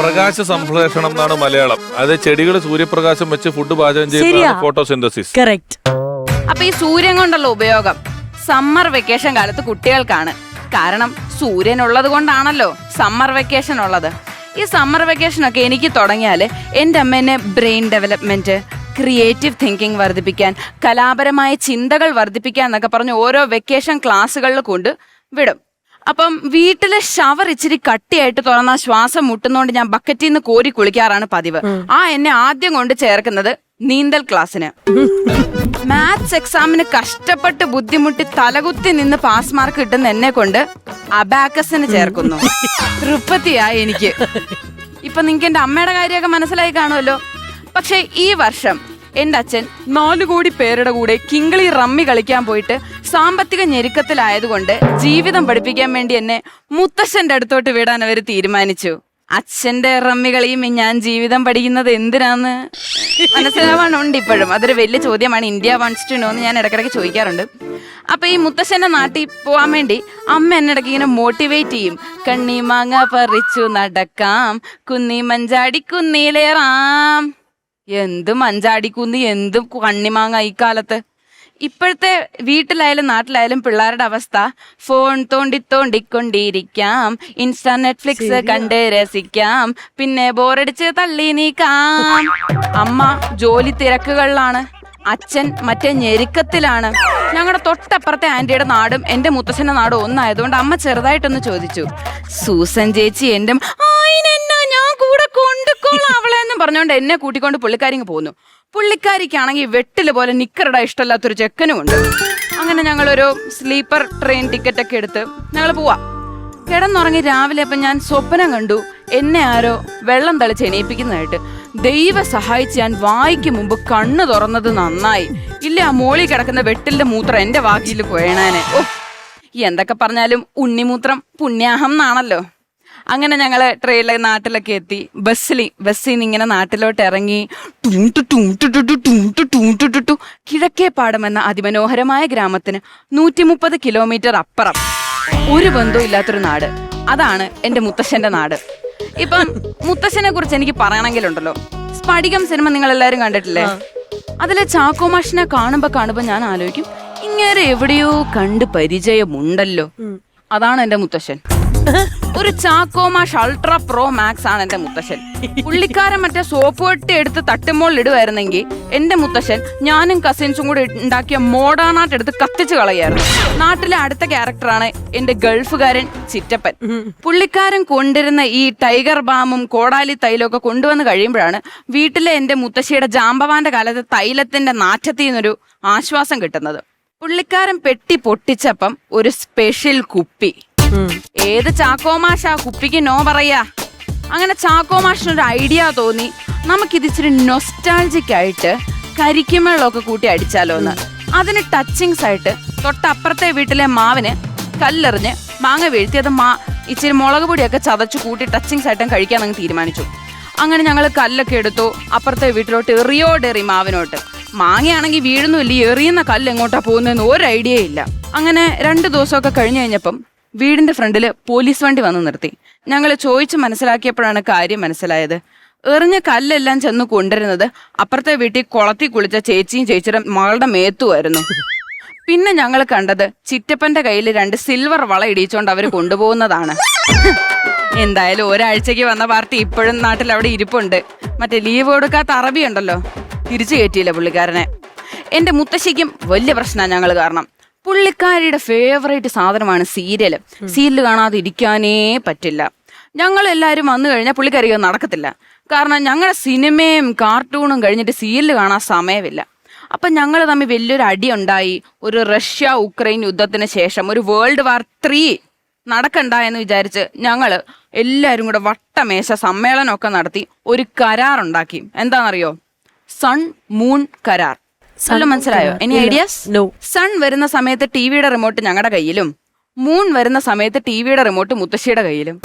Speaker 3: പ്രകാശ സംശ്ലേഷണം എന്നാണ് മലയാളം. അത് ചെടികൾ സൂര്യപ്രകാശം വെച്ച് ഫുഡ് പാചകം ചെയ്യുന്ന ഫോട്ടോസിന്തസിസ്.
Speaker 1: കറക്റ്റ്.
Speaker 13: അപ്പൊ ഈ സൂര്യൻ കൊണ്ടുള്ള ഉപയോഗം സമ്മർ വെക്കേഷൻ കാലത്ത് കുട്ടികൾക്കാണ്. കാരണം സൂര്യൻ ഉള്ളത് കൊണ്ടാണല്ലോ സമ്മർ വെക്കേഷൻ ഉള്ളത്. ഈ സമ്മർ വെക്കേഷൻ ഒക്കെ എനിക്ക് തുടങ്ങിയാൽ എൻ്റെ അമ്മേനെ ബ്രെയിൻ ഡെവലപ്മെന്റ്, ക്രിയേറ്റീവ് തിങ്കിങ് വർദ്ധിപ്പിക്കാൻ, കലാപരമായ ചിന്തകൾ വർദ്ധിപ്പിക്കാൻ എന്നൊക്കെ പറഞ്ഞ് ഓരോ വെക്കേഷൻ ക്ലാസ്സുകളിൽ കൊണ്ട് വിടും. അപ്പം വീട്ടിലെ ഷവർ ഇച്ചിരി കട്ടിയായിട്ട് തുറന്ന ശ്വാസം മുട്ടുന്നോണ്ട് ഞാൻ ബക്കറ്റിൽ നിന്ന് കോരി കുളിക്കാറാണ് പതിവ്. എന്നെ ആദ്യം കൊണ്ട് ചേർക്കുന്നത് നീന്തൽ ക്ലാസ്സിന്. മാത്സ് എക്സാമിന് കഷ്ടപ്പെട്ട് ബുദ്ധിമുട്ടി തലകുത്തി നിന്ന് പാസ് മാർക്ക് കിട്ടുന്ന എന്നെ കൊണ്ട് അബാക്കസിന് ചേർക്കുന്നു. തൃപ്തിയായി എനിക്ക്. ഇപ്പൊ നിങ്ങക്ക് എന്റെ അമ്മയുടെ കാര്യമൊക്കെ മനസ്സിലായി കാണുമല്ലോ. പക്ഷെ ഈ വർഷം എന്റെ അച്ഛൻ 4 കോടി പേരുടെ കൂടെ കിങ്കിളി റമ്മി കളിക്കാൻ പോയിട്ട് സാമ്പത്തിക ഞെരുക്കത്തിലായതുകൊണ്ട് ജീവിതം പഠിപ്പിക്കാൻ വേണ്ടി എന്നെ മുത്തശ്ശന്റെ അടുത്തോട്ട് വിടാൻ അവർ തീരുമാനിച്ചു. അച്ഛന്റെ റമ്മി കളിയും ഞാൻ ജീവിതം പഠിക്കുന്നത് എന്തിനാന്ന് മനസ്സിലാവാനുണ്ട് ഇപ്പോഴും. അതൊരു വലിയ ചോദ്യമാണ്. ഇന്ത്യ വാണ്ട്സ് ടു നോ എന്ന് ഞാൻ ഇടയ്ക്കിടയ്ക്ക് ചോദിക്കാറുണ്ട്. അപ്പൊ ഈ മുത്തശ്ശന്റെ നാട്ടിൽ പോവാൻ വേണ്ടി അമ്മ എന്നെ ഇടയ്ക്ക് ഇങ്ങനെ മോട്ടിവേറ്റ് ചെയ്യും. കണ്ണി മാങ്ങ പറിച്ചു നടക്കാം, കുന്നി മഞ്ചാടി കുന്നിലേറാം. എന്ത് മഞ്ചാടിക്കുന്നി, എന്ത് കണ്ണിമാങ്ങ ഈ കാലത്ത്. ഇപ്പോഴത്തെ വീട്ടിലായാലും നാട്ടിലായാലും പിള്ളേരുടെ അവസ്ഥ ഫോൺ തോണ്ടിക്കൊണ്ടിരിക്കാം, ഇൻസ്റ്റാ നെറ്റ്ഫ്ലിക്സ് കണ്ട് രസിക്കാം, പിന്നെ ബോറടിച്ച് തള്ളി നീക്കാം. അമ്മ ജോലി തിരക്കുകളിലാണ്, അച്ഛൻ മറ്റേ ഞെരുക്കത്തിലാണ്. ഞങ്ങളുടെ തൊട്ടപ്പുറത്തെ ആന്റിയുടെ നാടും എന്റെ മുത്തശ്ശന്റെ നാടും ഒന്നായതുകൊണ്ട് അമ്മ ചെറുതായിട്ടൊന്ന് ചോദിച്ചു, സൂസൻ ചേച്ചി എന്റെ ഞാൻ കൂടെ കൊണ്ടുക്കോളാം അവളെ എന്ന് പറഞ്ഞോണ്ട് എന്നെ കൂട്ടിക്കൊണ്ട് പുള്ളിക്കാരിങ്ങ് പോന്നു. പുള്ളിക്കാരിക്കാണെങ്കിൽ വെട്ടില് പോലെ നിക്കറിടാൻ ഇഷ്ടമല്ലാത്തൊരു ചെക്കനുമുണ്ട്. അങ്ങനെ ഞങ്ങളൊരു സ്ലീപ്പർ ട്രെയിൻ ടിക്കറ്റ് ഒക്കെ എടുത്ത് ഞങ്ങൾ പോവാ. കിടന്നുറങ്ങി രാവിലെ അപ്പം ഞാൻ സ്വപ്നം കണ്ടു എന്നെ ആരോ വെള്ളം തളിച്ച് എണീപ്പിക്കുന്നതായിട്ട്. ദൈവം സഹായിച്ച് ഞാൻ വായിക്ക് മുമ്പ് കണ്ണു തുറന്നത് നന്നായി. ഇല്ല, ആ മോളി കിടക്കുന്ന വെട്ടിലിന്റെ മൂത്രം എന്റെ വാക്കിയിൽ കൊയണാനെ. എന്തൊക്കെ പറഞ്ഞാലും ഉണ്ണിമൂത്രം പുണ്യാഹം എന്നാണല്ലോ. അങ്ങനെ ഞങ്ങള് ട്രെയിനിലെ നാട്ടിലൊക്കെ എത്തി. ബസ്സിൽ നിന്ന് ഇങ്ങനെ നാട്ടിലോട്ട് ഇറങ്ങി കിഴക്കേപ്പാടം എന്ന അതിമനോഹരമായ ഗ്രാമത്തിന് 130 കിലോമീറ്റർ അപ്പുറം ഒരു ബന്ധവും ഇല്ലാത്തൊരു നാട്. അതാണ് എന്റെ മുത്തശ്ശന്റെ നാട്. ഇപ്പം മുത്തശ്ശനെ കുറിച്ച് എനിക്ക് പറയണമെങ്കിലുണ്ടല്ലോ, സ്ഫടികം സിനിമ നിങ്ങൾ എല്ലാവരും കണ്ടിട്ടില്ലേ? അതിലെ ചാക്കോ മാഷിനെ കാണുമ്പോ ഞാൻ ആലോചിക്കും, ഇങ്ങനെ എവിടെയോ കണ്ട് പരിചയമുണ്ടല്ലോ. അതാണ് എന്റെ മുത്തശ്ശൻ. ഒരു ചാക്കോമാഷ് അൾട്രാ പ്രോ മാക്സ് ആണ് എന്റെ മുത്തശ്ശൻ. പുള്ളിക്കാരൻ മറ്റേ സോപ്പ് വെട്ടി എടുത്ത് തട്ടുമ്പോൾ ഇടുവായിരുന്നെങ്കിൽ എന്റെ മുത്തശ്ശൻ ഞാനും കസിൻസും കൂടി ഉണ്ടാക്കിയ മോഡേണായിട്ട് എടുത്ത് കത്തിച്ച് കളയായിരുന്നു. നാട്ടിലെ അടുത്ത ക്യാരക്ടറാണ് എന്റെ ഗൾഫുകാരൻ ചിറ്റപ്പൻ. പുള്ളിക്കാരൻ കൊണ്ടിരുന്ന ഈ ടൈഗർ ബാമും കോടാലി തൈലമൊക്കെ കൊണ്ടുവന്ന് കഴിയുമ്പോഴാണ് വീട്ടിലെ എന്റെ മുത്തശ്ശിയുടെ ജാമ്പവാന്റെ കാലത്ത് തൈലത്തിന്റെ നാറ്റത്തിൽ നിന്നൊരു ആശ്വാസം കിട്ടുന്നത്. പുള്ളിക്കാരൻ പെട്ടി പൊട്ടിച്ചപ്പം ഒരു സ്പെഷ്യൽ കുപ്പി. ഏത് ചാക്കോമാഷ കുപ്പിക്ക് നോ പറയാ? അങ്ങനെ ചാക്കോമാഷിനൊരു ഐഡിയ തോന്നി, നമുക്കിത് ഇച്ചിരി നൊസ്റ്റാൾജിക് ആയിട്ട് കരിക്കുമേളൊക്കെ കൂട്ടി അടിച്ചാലോ എന്ന്. അതിന് ടച്ചിങ്സ് ആയിട്ട് തൊട്ടപ്പുറത്തെ വീട്ടിലെ മാവിന് കല്ലെറിഞ്ഞ് മാങ്ങ വീഴ്ത്തി അത് ഇച്ചിരി മുളക് പൊടിയൊക്കെ ചതച്ചു കൂട്ടി ടച്ചിങ്സ് ആയിട്ടും കഴിക്കാൻ അങ്ങ് തീരുമാനിച്ചു. അങ്ങനെ ഞങ്ങൾ കല്ലൊക്കെ എടുത്തു അപ്പുറത്തെ വീട്ടിലോട്ട് എറിയോടെറി മാവിനോട്ട്. മാങ്ങയാണെങ്കിൽ വീഴുന്നുമില്ല, എറിയുന്ന കല്ല് എങ്ങോട്ടാ പോകുന്നതെന്ന് ഒരു ഐഡിയ ഇല്ല. അങ്ങനെ 2 ദിവസമൊക്കെ കഴിഞ്ഞു കഴിഞ്ഞപ്പം വീടിന്റെ ഫ്രണ്ടില് പോലീസ് വണ്ടി വന്ന് നിർത്തി. ഞങ്ങൾ ചോദിച്ച് മനസ്സിലാക്കിയപ്പോഴാണ് കാര്യം മനസ്സിലായത്. എറിഞ്ഞ കല്ലെല്ലാം ചെന്ന് കൊണ്ടുവരുന്നത് അപ്പുറത്തെ വീട്ടിൽ കുളത്തിൽ കുളിച്ച ചേച്ചിയും ചേച്ചിയുടെ മകളുടെ മേത്തുമായിരുന്നു. പിന്നെ ഞങ്ങൾ കണ്ടത് ചിറ്റപ്പന്റെ കയ്യിൽ 2 സിൽവർ വള ഇടിച്ചുകൊണ്ട് അവർ കൊണ്ടുപോകുന്നതാണ്. എന്തായാലും ഒരാഴ്ചക്ക് വന്ന പാർട്ടി ഇപ്പോഴും നാട്ടിൽ അവിടെ ഇരിപ്പുണ്ട്. മറ്റേ ലീവ് കൊടുക്കാത്ത അറബി ഉണ്ടല്ലോ, തിരിച്ചു കയറ്റിയില്ല പുള്ളിക്കാരനെ. എന്റെ മുത്തശ്ശിക്കും വലിയ പ്രശ്നമാണ് ഞങ്ങൾ കാരണം. പുള്ളിക്കാരിയുടെ ഫേവറേറ്റ് സാധനമാണ് സീരിയല്. സീരിയൽ കാണാതെ ഇരിക്കാനേ പറ്റില്ല. ഞങ്ങളെല്ലാവരും വന്നു കഴിഞ്ഞാൽ പുള്ളിക്കാരി നടക്കത്തില്ല. കാരണം ഞങ്ങളുടെ സിനിമയും കാർട്ടൂണും കഴിഞ്ഞിട്ട് സീരിയൽ കാണാൻ സമയമില്ല. അപ്പം ഞങ്ങൾ തമ്മിൽ വലിയൊരു അടിയുണ്ടായി. ഒരു റഷ്യ ഉക്രൈൻ യുദ്ധത്തിന് ശേഷം ഒരു വേൾഡ് വാർ 3 നടക്കണ്ട എന്ന് വിചാരിച്ച് ഞങ്ങൾ എല്ലാവരും കൂടെ വട്ടമേശ സമ്മേളനമൊക്കെ നടത്തി ഒരു കരാറുണ്ടാക്കി. എന്താണെന്നറിയോ? സൺ മൂൺ കരാർ. മനസ്സിലായോ? Any ideas? സൺ വരുന്ന സമയത്ത് ടിവിയുടെ റിമോട്ട് ഞങ്ങളുടെ കയ്യിലും മൂൺ വരുന്ന സമയത്ത് ടിവിയുടെ റിമോട്ട് മുത്തശ്ശിയുടെ കയ്യിലും.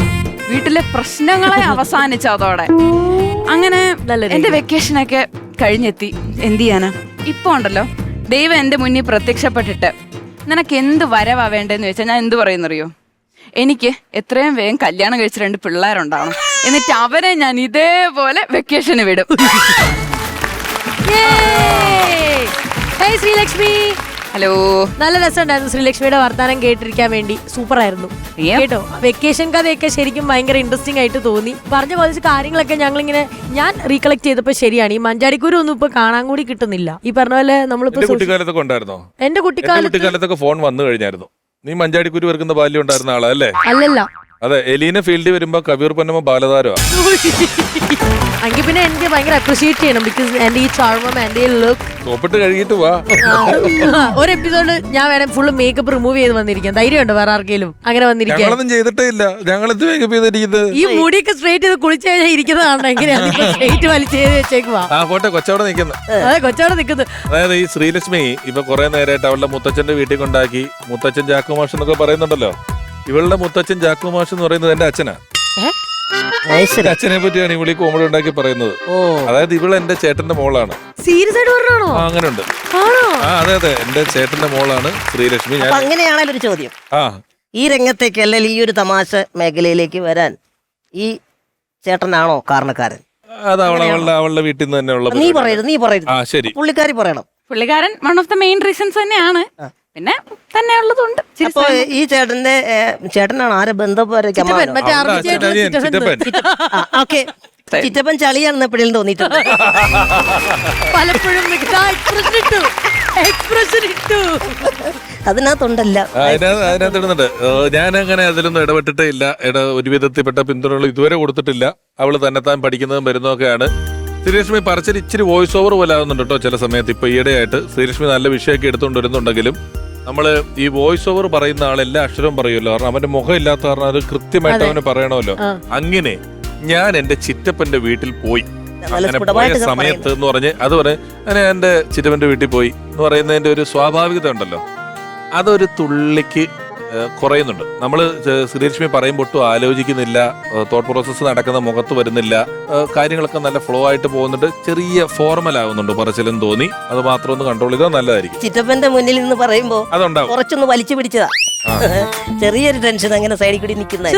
Speaker 13: വീട്ടിലെ പ്രശ്നങ്ങളെ അവസാനിച്ചതോടെ. അങ്ങനെ എന്റെ വെക്കേഷനൊക്കെ കഴിഞ്ഞെത്തി. എന്ത് ചെയ്യാനാ? ഇപ്പൊ ഉണ്ടല്ലോ ദൈവം എന്റെ മുന്നിൽ പ്രത്യക്ഷപ്പെട്ടിട്ട് നിനക്ക് എന്ത് വരവാ വേണ്ടെന്ന് ചോദിച്ചാൽ ഞാൻ എന്ത് പറയുന്നറിയോ? എനിക്ക് എത്രയും വേഗം കല്യാണം കഴിച്ച് 2 പിള്ളേരുണ്ടാവണം. എന്നിട്ട് അവരെ ഞാൻ ഇതേപോലെ വെക്കേഷന് വിടും.
Speaker 1: ശ്രീലക്ഷ്മി,
Speaker 13: ഹലോ.
Speaker 1: നല്ല രസമുണ്ടായിരുന്നു ശ്രീലക്ഷ്മിയുടെ വർത്താനം കേട്ടിരിക്കാൻ വേണ്ടി. സൂപ്പർ ആയിരുന്നു കേട്ടോ. വെക്കേഷൻ കഥയൊക്കെ ശരിക്കും ഭയങ്കര ഇൻട്രസ്റ്റിംഗ് ആയിട്ട് തോന്നി. പറഞ്ഞ കുറച്ച് കാര്യങ്ങളൊക്കെ ഞാൻ റീകളക്ട് ചെയ്തപ്പോ ശരിയാണ്. ഈ മഞ്ചാടിക്കൂര് ഒന്നും ഇപ്പൊ കാണാൻ കൂടി കിട്ടുന്നില്ല. ഈ പറഞ്ഞ പോലെ നമ്മളിപ്പോ
Speaker 3: കുട്ടിക്കാലത്തൊക്കെ ഉണ്ടായിരുന്നോ?
Speaker 1: എന്റെ കുട്ടിക്കാലത്തൊക്കെ
Speaker 3: ഫോൺ വന്നു കഴിഞ്ഞായിരുന്നു. നീ മഞ്ചാടിക്കുരു വെറുക്കുന്ന ബാല്യം ഉണ്ടായിരുന്ന ആളാ അല്ലേ?
Speaker 1: അല്ലല്ല.
Speaker 3: അതെ, എലീന ഫീൽഡിൽ വരുമ്പോ കബീർ പൊന്നമ്മ ബാലതാരോ.
Speaker 1: എങ്കിൽ പിന്നെ എനിക്ക് ഭയങ്കര അപ്രീഷിയേറ്റ് ചെയ്യണം. ബിക്കോസ് എന്റെ ഈ ചാർമം എന്റെ ഈ ലുക്ക്
Speaker 3: സോപ്പിട്ട് കഴുകിട്ട് വാ.
Speaker 1: ഒരു എപ്പിസോഡ് ഞാൻ വേണം ഫുള്ള് മേക്കപ്പ് റിമൂവ് ചെയ്ത് വന്നിരിക്കാം. ധൈര്യമുണ്ടോ വേറെ ആർക്കെങ്കിലും അങ്ങനെ വന്നിരിക്കാൻ?
Speaker 3: ഞങ്ങളൊന്നും ചെയ്തിട്ടേ ഇല്ല. ഞങ്ങൾ എന്ത് മേക്കപ്പ് ചെയ്തിരിക്കുന്നത്?
Speaker 1: ഈ മുടിയൊക്കെ സ്ട്രേറ്റ് ചെയ്ത് കുളിച്ചു കഴിഞ്ഞാൽ ഇരിക്കുന്നതാണ്. എങ്ങനെയാണ് സ്ട്രേറ്റ് വലിച്ചു ചെയ്ത് വെച്ചേക്കുവാ?
Speaker 3: പോട്ടെ, കൊച്ചവിടെ നിൽക്കുന്നു.
Speaker 1: അതെ, കൊച്ചവിടെ നിൽക്കുന്നു.
Speaker 3: അതായത് ഈ ശ്രീലക്ഷ്മി ഇപ്പൊ കുറെ നേരമായിട്ട് അവളുടെ മുത്തച്ഛന്റെ വീട്ടിൽ കൊണ്ടാക്കി. മുത്തച്ഛൻ ജാക്കുമാഷ് എന്നൊക്കെ പറയുന്നുണ്ടല്ലോ. ഇവളുടെ മുത്തച്ഛൻ ജാക്കുമാഷ് എന്ന് പറയുന്നത് എന്റെ അച്ഛനാ. അച്ഛനെ പറ്റിയാണ് ഇവളി കോമഡി ഉണ്ടാക്കി പറയുന്നത്. അതായത് ഇവള് എന്റെ ചേട്ടന്റെ മോളാണ്.
Speaker 1: സീരിയസ് ആയിട്ട് പറഞ്ഞാണോ?
Speaker 3: അങ്ങനെ ഉണ്ട്. അതെ അതെ, എന്റെ ചേട്ടന്റെ മോളാണ് ശ്രീലക്ഷ്മി.
Speaker 2: അങ്ങനെയാണല്ലോ ഒരു ചോദ്യം. ഈ രംഗത്തേക്ക് അല്ലെങ്കിൽ ഈ ഒരു തമാശ മേഖലയിലേക്ക് വരാൻ ഈ ചേട്ടനാണോ കാരണക്കാരൻ?
Speaker 3: അത് അവളുടെ വീട്ടിൽ നിന്ന് തന്നെ ഉള്ള.
Speaker 2: നീ പറയരുത്.
Speaker 3: ശരി,
Speaker 2: പുള്ളിക്കാരി പറയണം.
Speaker 13: പുള്ളിക്കാരൻ one of the main reasons തന്നെയാണ്. പിന്നെ തന്നെ ഉള്ളതുണ്ട്.
Speaker 2: അപ്പൊ ഈ ചേട്ടനാണ് ആരെ ബന്ധപ്പെട്ട് ചിറ്റപ്പൻ ചളിയാണെന്ന് എപ്പോഴും തോന്നിയിട്ടുണ്ട്.
Speaker 1: പലപ്പോഴും
Speaker 2: അതിനകത്തുണ്ടല്ല.
Speaker 3: അതിനകത്തിടുന്നുണ്ട്. ഞാനങ്ങനെ അതിലൊന്നും ഇടപെട്ടിട്ടേ ഇല്ല. ഒരു വിധത്തിൽപ്പെട്ട പിന്തുണകൾ ഇതുവരെ കൊടുത്തിട്ടില്ല. അവള് തന്നെത്താൻ പഠിക്കുന്നതും വരുന്നതൊക്കെയാണ്. ശ്രീലക്ഷ്മി പറച്ചിൽ ഇച്ചിരി വോയിസ് ഓവർ പോലെ ആകുന്നുണ്ട് കേട്ടോ ചില സമയത്ത്. ഇപ്പൊ ഈയിടെയായിട്ട് ശ്രീലക്ഷ്മി നല്ല വിഷയമൊക്കെ എടുത്തുകൊണ്ട് വരുന്നുണ്ടെങ്കിലും നമ്മള് ഈ വോയിസ് ഓവർ പറയുന്ന ആൾ എല്ലാ അക്ഷരവും പറയുമല്ലോ. കാരണം അവന്റെ മുഖം ഇല്ലാത്ത കാരണം അത് കൃത്യമായിട്ട് അവന് പറയണമല്ലോ. അങ്ങനെ ഞാൻ എന്റെ ചിറ്റപ്പന്റെ വീട്ടിൽ പോയി. അങ്ങനെ പോയ സമയത്ത് എന്ന് പറഞ്ഞ് അത് അങ്ങനെ എന്റെ ചിറ്റപ്പന്റെ വീട്ടിൽ പോയി എന്ന് പറയുന്നതിന്റെ ഒരു സ്വാഭാവികത ഉണ്ടല്ലോ, അതൊരു തുള്ളിക്ക് കുറയുന്നുണ്ട്. നമ്മള് ശ്രീലക്ഷ്മി പറയുമ്പോൾ ഒട്ടും ആലോചിക്കുന്നില്ല. തോട്ട് പ്രോസസ്സ് നടക്കുന്ന മുഖത്ത് വരുന്നില്ല. കാര്യങ്ങളൊക്കെ നല്ല ഫ്ലോ ആയിട്ട് പോകുന്നുണ്ട്. ചെറിയ ഫോർമൽ ആവുന്നുണ്ട് പറച്ചിലും തോന്നി. അത് മാത്രം ഒന്ന് കൺട്രോൾ ചെയ്താൽ നല്ലതായിരിക്കും.
Speaker 2: ചിറ്റപ്പന്റെ മുന്നിൽ നിന്ന് പറയുമ്പോ
Speaker 3: അതുണ്ടാവും.
Speaker 2: കുറച്ചൊന്ന് വലിച്ചു പിടിച്ചതാ. ചെറിയൊരു ടെൻഷൻ അങ്ങനെ സൈഡിൽ കൂടി നിൽക്കുന്നത്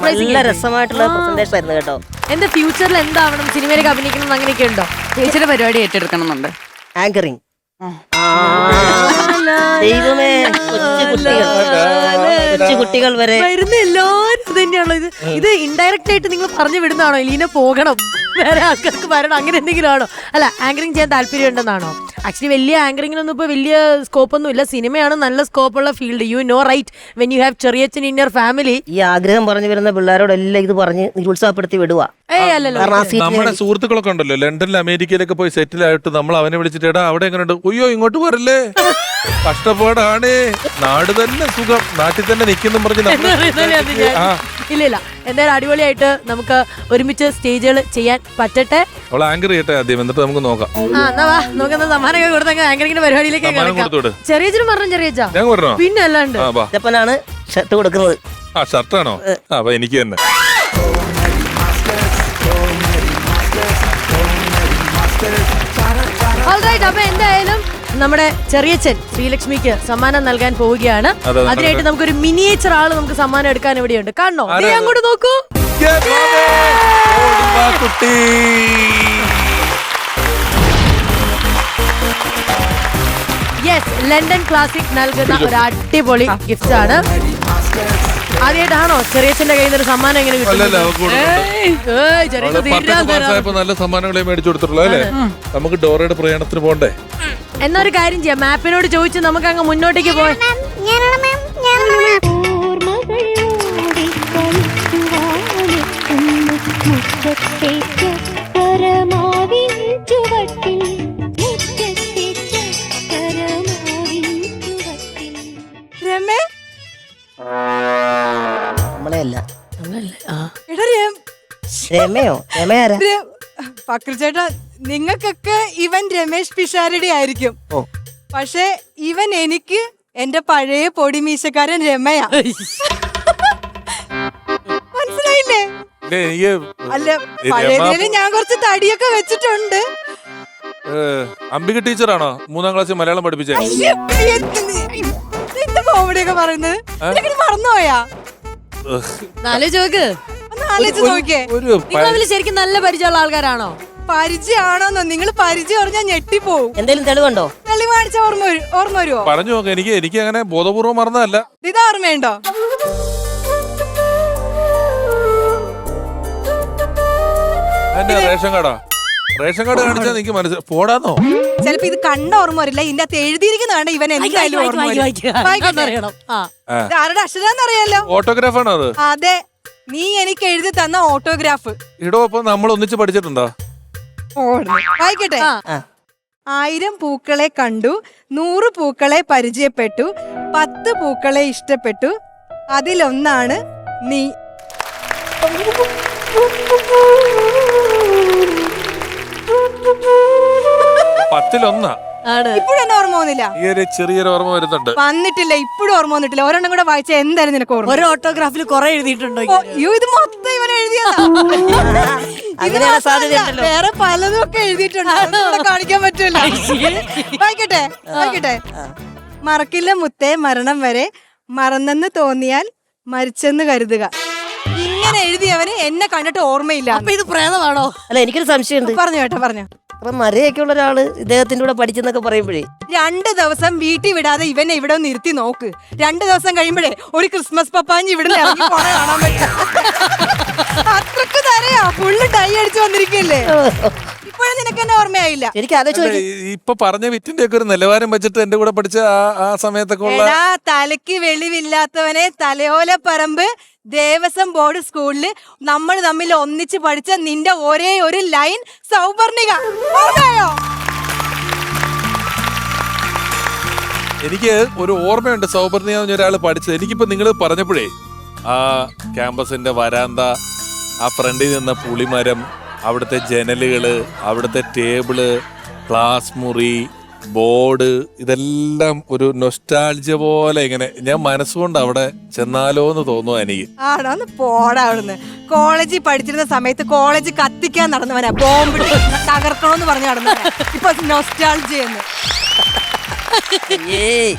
Speaker 2: നല്ല രസമായിട്ടുള്ള പ്രസന്റേഷൻ ആയിരുന്നു കേട്ടോ.
Speaker 1: എന്റെ ഫ്യൂച്ചറിൽ എന്താവണം, സിനിമയിലേക്ക് അഭിനയിക്കണം അങ്ങനെയൊക്കെ ഉണ്ടോ?
Speaker 13: ചേച്ചിയുടെ പരിപാടി ഏറ്റെടുക്കണം എന്നുണ്ട്.
Speaker 2: ആങ്കറിങ്. ദൈവമേ, കൊച്ചു കുട്ടികൾ വരെ
Speaker 1: വരുന്ന എല്ലാരും ഇത് തന്നെയാണോ? ഇത് ഇൻഡയറക്റ്റ് ആയിട്ട് നിങ്ങൾ പറഞ്ഞു വിടുന്നതാണോ? എലീന പോകണം, വേറെ ആൾക്കാർക്ക് വരണം, അങ്ങനെ എന്തെങ്കിലും ആണോ? അല്ല, ആങ്കറിങ് ചെയ്യാൻ താല്പര്യം ഉണ്ടെന്നാണോ? ആക്ച്വലി വലിയ ആങ്കറിങ്ങിനൊന്നും ഇപ്പൊ വലിയ സ്കോപ്പ് ഒന്നും ഇല്ല. സിനിമയാണ് നല്ല സ്കോപ്പുള്ള field. You know right, when you have ചെറിയച്ചൻ ഇൻ യുവർ ഫാമിലി.
Speaker 2: ഈ ആഗ്രഹം പറഞ്ഞു വരുന്ന പിള്ളേരോടെല്ലാം ഇത് പറഞ്ഞ് നിരുത്സാഹപ്പെടുത്തി വിടുക.
Speaker 3: നമ്മുടെ സുഹൃത്തുക്കളൊക്കെ ഉണ്ടല്ലോ ലണ്ടനിൽ അമേരിക്കയിലൊക്കെ പോയി സെറ്റിൽ ആയിട്ട് നമ്മൾ അവനെ വിളിച്ചിട്ട് എടാ അവിടെ എങ്ങനെയുണ്ട്, അയ്യോ ഇങ്ങോട്ട് വരല്ലേ, കഷ്ടപ്പാടാണ്, നാട് തന്നെ സുഖം, നാട്ടിൽ തന്നെ നിൽക്കുന്നു പറഞ്ഞ്
Speaker 1: ഇല്ല ഇല്ല, എന്തായാലും അടിപൊളിയായിട്ട് നമുക്ക് ഒരുമിച്ച് സ്റ്റേജുകൾ ചെയ്യാൻ പറ്റട്ടെ.
Speaker 3: അവൾ ആങ്കർ ചെയ്യട്ടെ ആദ്യം, എന്നിട്ട് നമുക്ക് നോക്കാം.
Speaker 1: എന്നാ വാ, നമുക്ക് സമ്മാനമൊക്കെ കൊടുത്ത ആങ്കറിങ്ങിന്റെ പരിപാടിയിലേക്ക് ചെറിയച്ചനും പറഞ്ഞു. ചെറിയച്ചാ പിന്നെ അല്ലാണ്ട്
Speaker 2: ഇതപ്പനാണ് ഷർട്ട് കൊടുക്കുന്നത്.
Speaker 3: ആ ഷർട്ടാണോ? അപ്പൊ എനിക്ക് തന്നെ.
Speaker 1: അപ്പൊ എന്തായാലും നമ്മുടെ ചെറിയച്ചൻ ശ്രീലക്ഷ്മിക്ക് സമ്മാനം നൽകാൻ പോവുകയാണ്. അതിനായിട്ട് നമുക്കൊരു മിനിയേച്ചർ ആള് നമുക്ക് സമ്മാനം എടുക്കാൻ ഇവിടെയുണ്ട്. കാണണോ? നീ അങ്ങോട്ട് നോക്കൂ. യെസ്, ലണ്ടൻ ക്ലാസിക് നൽകുന്ന ഒരു അടിപൊളി ഗിഫ്റ്റ് ആണ്. ആദ്യമായിട്ടാണോ ചെറിയച്ചന്റെ കയ്യിൽ നിന്ന് ഒരു സമ്മാനം എങ്ങനെ കിട്ടും?
Speaker 3: നല്ല സമ്മാനങ്ങളെ മേടിച്ചു കൊടുത്തിട്ടുള്ളൂ അല്ലേ? നമുക്ക് ഡോറയുടെ പ്രയാണത്തിന് പോണ്ടേ?
Speaker 1: എന്നൊരു കാര്യം ചെയ്യാം, മാപ്പിനോട് ചോദിച്ച് നമുക്ക് അങ്ങ് മുന്നോട്ടേക്ക് പോയി.
Speaker 2: രമയോ? രമയാരാ?
Speaker 7: പക്രുചേട്ടാ, നിങ്ങൾക്കൊക്കെ ഇവൻ രമേശ് പിഷാരടി ആയിരിക്കും, പക്ഷെ ഇവൻ എനിക്ക് എന്റെ പഴയ പൊടിമീശക്കാരൻ രമയാ. മനസ്സിലായില്ലേ? അല്ല, പഴയതില് ഞാൻ കുറച്ച് തടിയൊക്കെ വെച്ചിട്ടുണ്ട്.
Speaker 3: അംബിക ടീച്ചറാണോ 3ാം ക്ലാസ്സിൽ മലയാളം പഠിപ്പിച്ചേ?
Speaker 7: കോമഡിയൊക്കെ പറയുന്നത് മറന്നുപോയാ?
Speaker 1: ശരിക്കും നല്ല പരിചയമുള്ള ആൾക്കാരാണോ?
Speaker 7: പരിചയമാണോന്നോ? നിങ്ങൾ പരിചയം പറഞ്ഞാൽ ഞെട്ടിപ്പോവും.
Speaker 2: എന്തെങ്കിലും തെളിവുണ്ടോ?
Speaker 7: തെളിവ് കാണിച്ച ഓർമ്മ വരുമോ?
Speaker 3: പറഞ്ഞു നോക്കാം. എനിക്ക് അങ്ങനെ ബോധപൂർവ്വം മറന്നതല്ല.
Speaker 7: ഇത് ഓർമ്മയുണ്ടോ?
Speaker 3: റേഷൻ കാർഡാ? റേഷൻ കാർഡ് കാണിച്ചാൽ എനിക്ക് മനസ്സിലായി പോടാന്നോ?
Speaker 7: ചിലപ്പോ ഇത് കണ്ട ഓർമ്മ വരില്ല, ഇതിന്റെ അകത്ത് എഴുതിയിരിക്കുന്ന കണ്ട ഇവൻ എന്തായാലും ഓർമ്മ വരും. ആരുടെ അക്ഷരാന്നറിയാലോ?
Speaker 3: ഓട്ടോഗ്രാഫ് ആണോ അത്?
Speaker 7: അതെ, നീ എനിക്ക് എഴുതി തന്ന ഓട്ടോഗ്രാഫ്.
Speaker 3: ഇടോ, അപ്പൊ നമ്മൾ ഒന്നിച്ച് പഠിച്ചിട്ടുണ്ടോ?
Speaker 7: വായിക്കട്ടെ. 1000 പൂക്കളെ കണ്ടു, 100 പൂക്കളെ പരിചയപ്പെട്ടു, 10 പൂക്കളെ ഇഷ്ടപ്പെട്ടു, അതിലൊന്നാണ് നീ.
Speaker 3: 10-1
Speaker 7: ഇപ്പോഴെന്നെ ഓർമ്മ വന്നില്ല?
Speaker 3: ചെറിയൊരു ഓർമ്മ വരുന്നുണ്ട്.
Speaker 7: വന്നിട്ടില്ല, ഇപ്പോഴും ഓർമ്മ വന്നിട്ടില്ല. ഒരെണ്ണം കൂടെ വായിച്ച എന്തായാലും നിനക്ക് ഓർമ്മ.
Speaker 1: ഒരു ഓട്ടോഗ്രാഫിൽ കുറെ എഴുതിയിട്ടുണ്ടോ?
Speaker 7: ഇത് മൊത്തം ഇവൻ എഴുതിയതാ. വേറെ പലതും ഒക്കെ എഴുതിയിട്ടുണ്ട്, കാണിക്കാൻ പറ്റില്ല. വായിക്കട്ടെ, വായിക്കട്ടെ. മറക്കില്ല മുത്തേ മരണം വരെ, മറന്നെന്ന് തോന്നിയാൽ മരിച്ചെന്ന് കരുതുക. ഇങ്ങനെ എഴുതിയവന് എന്നെ കണ്ടിട്ട് ഓർമ്മയില്ല.
Speaker 1: അപ്പൊ ഇത് പ്രേതമാണോ?
Speaker 2: അല്ല, എനിക്കൊരു സംശയമുണ്ട്.
Speaker 7: പറഞ്ഞു കേട്ടോ, പറഞ്ഞു.
Speaker 2: അപ്പൊ മരയൊക്കെ ഉള്ള ഒരാള് ഇദ്ദേഹത്തിന്റെ കൂടെ പഠിച്ചെന്നൊക്കെ പറയുമ്പോഴേ
Speaker 7: 2 ദിവസം വീട്ടിൽ വിടാതെ ഇവനെ ഇവിടെ ഒന്ന് ഇരുത്തി നോക്ക്. 2 ദിവസം കഴിയുമ്പോഴേ ഒരു ക്രിസ്മസ് പപ്പാഞ്ഞ് ഇവിടെ ഇറങ്ങി പോണെ കാണാൻ പറ്റും. അത്രക്ക് തരയാ, ഫുള്ള് ടൈ അടിച്ചു വന്നിരിക്കല്ലേ. ഇപ്പോഴും നിനക്ക് എന്നെ ഓർമ്മയായില്ല.
Speaker 3: ഇപ്പൊ പറഞ്ഞ വിറ്റിന്റെ ഒക്കെ ഒരു നിലവാരം വെച്ചിട്ട് എന്റെ കൂടെ പഠിച്ച ആ സമയത്തൊക്കെ
Speaker 7: തലയ്ക്ക് വെളിവില്ലാത്തവനെ തലയോല പറമ്പ് ദേവസ്വം ബോർഡ് സ്കൂളില് നമ്മൾ തമ്മിൽ ഒന്നിച്ച് പഠിച്ച നിന്റെ ഒരേ ഒരു ലൈൻ സൗവർണിക. ഓർമ്മയോ?
Speaker 3: എനിക്ക് ഒരു ഓർമ്മയുണ്ട്, സൗവർണിക ഒരാള് പഠിച്ചത്. എനിക്കിപ്പോ നിങ്ങൾ പറഞ്ഞപ്പോഴേ ആ ക്യാമ്പസിന്റെ വരാന്ത, ആ ഫ്രണ്ടിൽ നിന്ന പുളിമരം, അവിടുത്തെ ജനലുകള്, അവിടുത്തെ ടേബിള്, ക്ലാസ് മുറി, ബോർഡ്, ഇതെല്ലാം ഒരു നൊസ്റ്റാൾജിയ പോലെ ഇങ്ങനെ ഞാൻ മനസ്സുകൊണ്ട് അവിടെ ചെന്നാലോന്ന് തോന്നുക എനിക്ക്.
Speaker 7: ആണോന്ന് പോടാ അവിടുന്ന്. കോളേജിൽ പഠിച്ചിരുന്ന സമയത്ത് കോളേജ് കത്തിക്കാൻ നടന്നവനാ, ബോംബ് തകർക്കണോന്ന് പറഞ്ഞു നടന്നവനാ. ഇപ്പൊ നൊസ്റ്റാൾജിയെന്ന്.